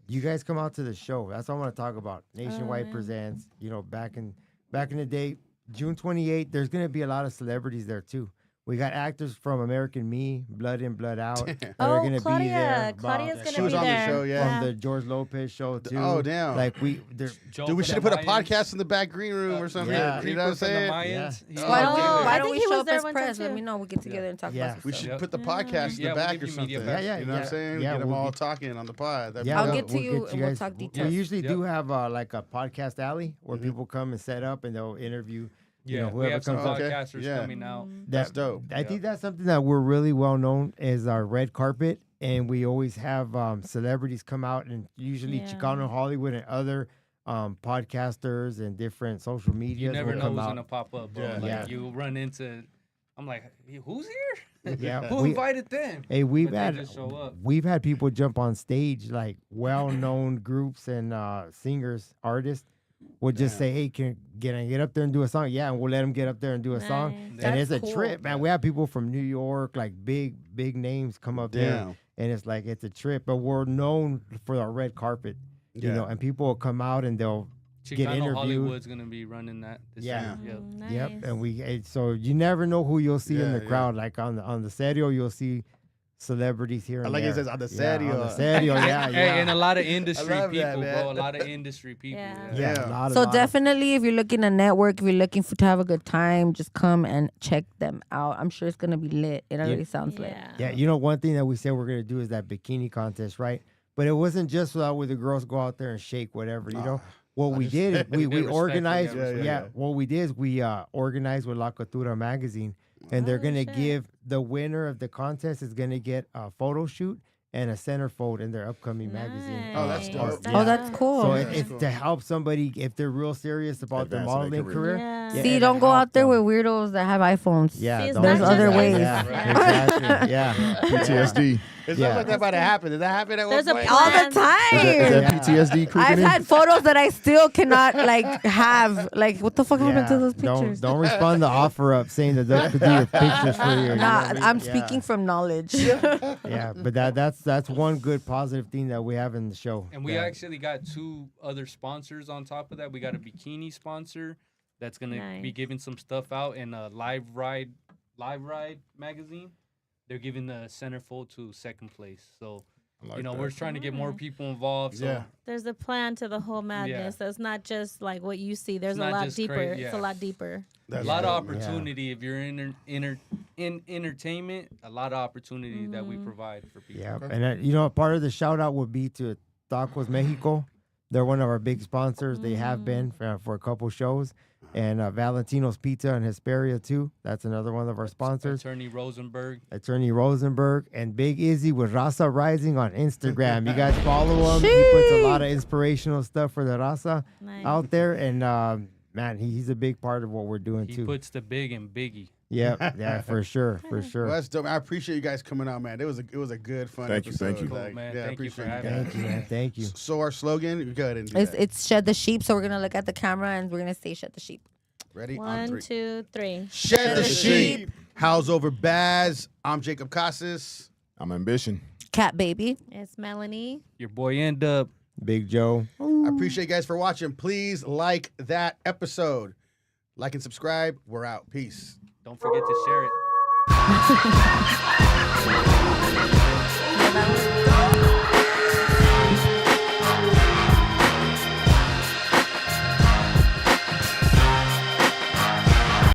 You guys come out to the show. That's what I want to talk about. Nationwide
yeah.
Presents. You know, back in the day, June 28th. There's gonna be a lot of celebrities there too. We got actors from American Me, Blood In, Blood Out. that are
Oh,
gonna
Claudia.
be there.
Claudia's
She
gonna
was
be
on the
there.
show, yeah.
From the George Lopez show too.
Oh, damn.
Like
Joe
Dude, we
from
should have
the
put a
Mayans.
podcast in the back green room or something.
yeah.
You know what I'm saying?
Yeah.
He's
Why don't we,
gonna be
why
I
there.
don't
think
we
he
show
was
up
there
as
one time,
press? Let
too.
me know. We get together and talk
Yeah.
about some
We
stuff.
should
Yep.
put the podcast in
Yeah,
the
we'll
back
give
or
you
something.
media
pass.
You know what I'm saying?
Yeah,
Get them
we'll
all
get-
talking on the pod. That'd be
Yeah,
I'll
dope.
get to you
get
and we'll
guys-
talk
We
details.
usually
Yep.
do have like a podcast alley where people come and set up and they'll interview.
Yeah,
know,
we
whoever
have some
comes
up. Okay,
podcasters
yeah.
coming out.
That's dope.
I think that's something that we're really well known as our red carpet, and we always have celebrities come out, and usually
Yeah.
Chicano Hollywood and other podcasters and different social media.
You never
will
know
come
who's
out.
gonna pop up, bro.
Yeah.
Like
Yeah.
you run into, I'm like, who's here?
Yeah,
Who
we-
invited them?
Hey,
But they just show up.
we've had people jump on stage, like well-known groups and singers, artists would just say, "Hey, can I get up there and do a song?" Yeah, and we'll let them get up there and do a song.
Nice.
And
That's
it's a
cool.
trip, man. We have people from New York, like big names, come up there,
Damn.
and it's like it's a trip. But we're known for our red carpet, you
Yeah.
know. And people will come out and they'll get
Chicano
interviewed.
Hollywood's gonna be running that. This
Yeah.
year. Yep.
Nice.
Yep, and so you never know who you'll see in
Yeah,
the
yeah.
crowd. Like on the serio, you'll see celebrities here.
I
And
like
there.
it says on the
Yeah,
serio.
on the serio, yeah,
Hey, and
yeah.
a lot of industry
love that,
people,
man.
bro. A lot of industry people.
Yeah.
Yeah,
Yeah.
a lot
So
of
definitely, if you're looking to network, if you're looking to have a good time, just come and check them out. I'm sure it's gonna be lit. It already sounds lit.
Yeah, you know, one thing that we said we're gonna do is that bikini contest, right? But it wasn't just where the girls go out there and shake whatever, you know. What we did is we
Respectful,
organized.
yeah,
yeah.
What we did is we organized with La Cultura magazine, and they're
Oh,
gonna
shit.
give the winner of the contest is gonna get a photo shoot and a centerfold in their upcoming magazine.
Oh, that's dope.
Oh, that's cool.
So
Yeah.
it's to help somebody if they're real serious about their
Advance in their
modeling
career.
career.
Yeah.
Yeah,
See,
and
don't
it
go
helps
out there
them.
with weirdos that have iPhones.
Yeah,
See, it's
don't-
not
There's
just
other
us.
ways.
Yeah, exactly. Yeah.
PTSD.
It
Yeah.
sounds like that about to happen. Did that happen at
There's
one
a
point?
All the
plan.
Is that
time.
PTSD creeping
I've
in?
had photos that I still cannot like have. Like, what the fuck happened to those pictures?
Don't respond to offer up saying that they could do your pictures for you. you know
Nah,
what I mean?
I'm
Yeah.
speaking from knowledge.
Yeah, but that's one good positive thing that we have in the show.
And we
Yeah.
actually got 2 other sponsors on top of that. We got a bikini sponsor that's gonna be
Nice.
giving some stuff out in a Live Ride magazine. They're giving the centerfold to second place. So
I like
you know
that.
we're trying to get more people involved. So
Yeah.
There's a plan to the whole madness. That's not just like what you see. There's
It's
a
not
lot
just
deeper.
crazy,
It's
yeah.
a lot deeper.
That's
a lot
dope,
of
man.
opportunity if you're in entertainment. A lot of opportunity that we provide for people.
Yeah, and you know, part of the shout out would be to Tacos Mexico. They're one of our big sponsors. They have been for a couple shows. And Valentino's Pizza and Hesperia too. That's another one of our sponsors.
Attorney Rosenberg.
Attorney Rosenberg and Big Izzy with Raza Rising on Instagram. You guys follow him. He puts a lot of inspirational stuff for the Raza
Nice.
out there. And man, he's a big part of what we're doing
He
too.
puts the big in Biggie.
Yeah, for sure, for sure.
Well, that's dope. I appreciate you guys coming out, man. It was a good fun
Thank you,
episode.
thank you.
Cool, man.
Yeah, I
Thank you for
appreciate
having
guys.
Thank you, man. Thank you.
So our slogan, you go ahead and do
It's,
that.
it's shed the sheep. So we're gonna look at the camera and we're gonna say shed the sheep.
Ready? On
1,
3.
2, 3.
Shed the
the
sheep.
sheep.
Howls over Baaz. I'm Jacob Casas.
I'm Ambition.
Cat baby.
It's Melanie.
Your boy Ndubk.
Big Joe.
I appreciate you guys for watching. Please like that episode. Like and subscribe. We're out. Peace.
Don't forget to share it.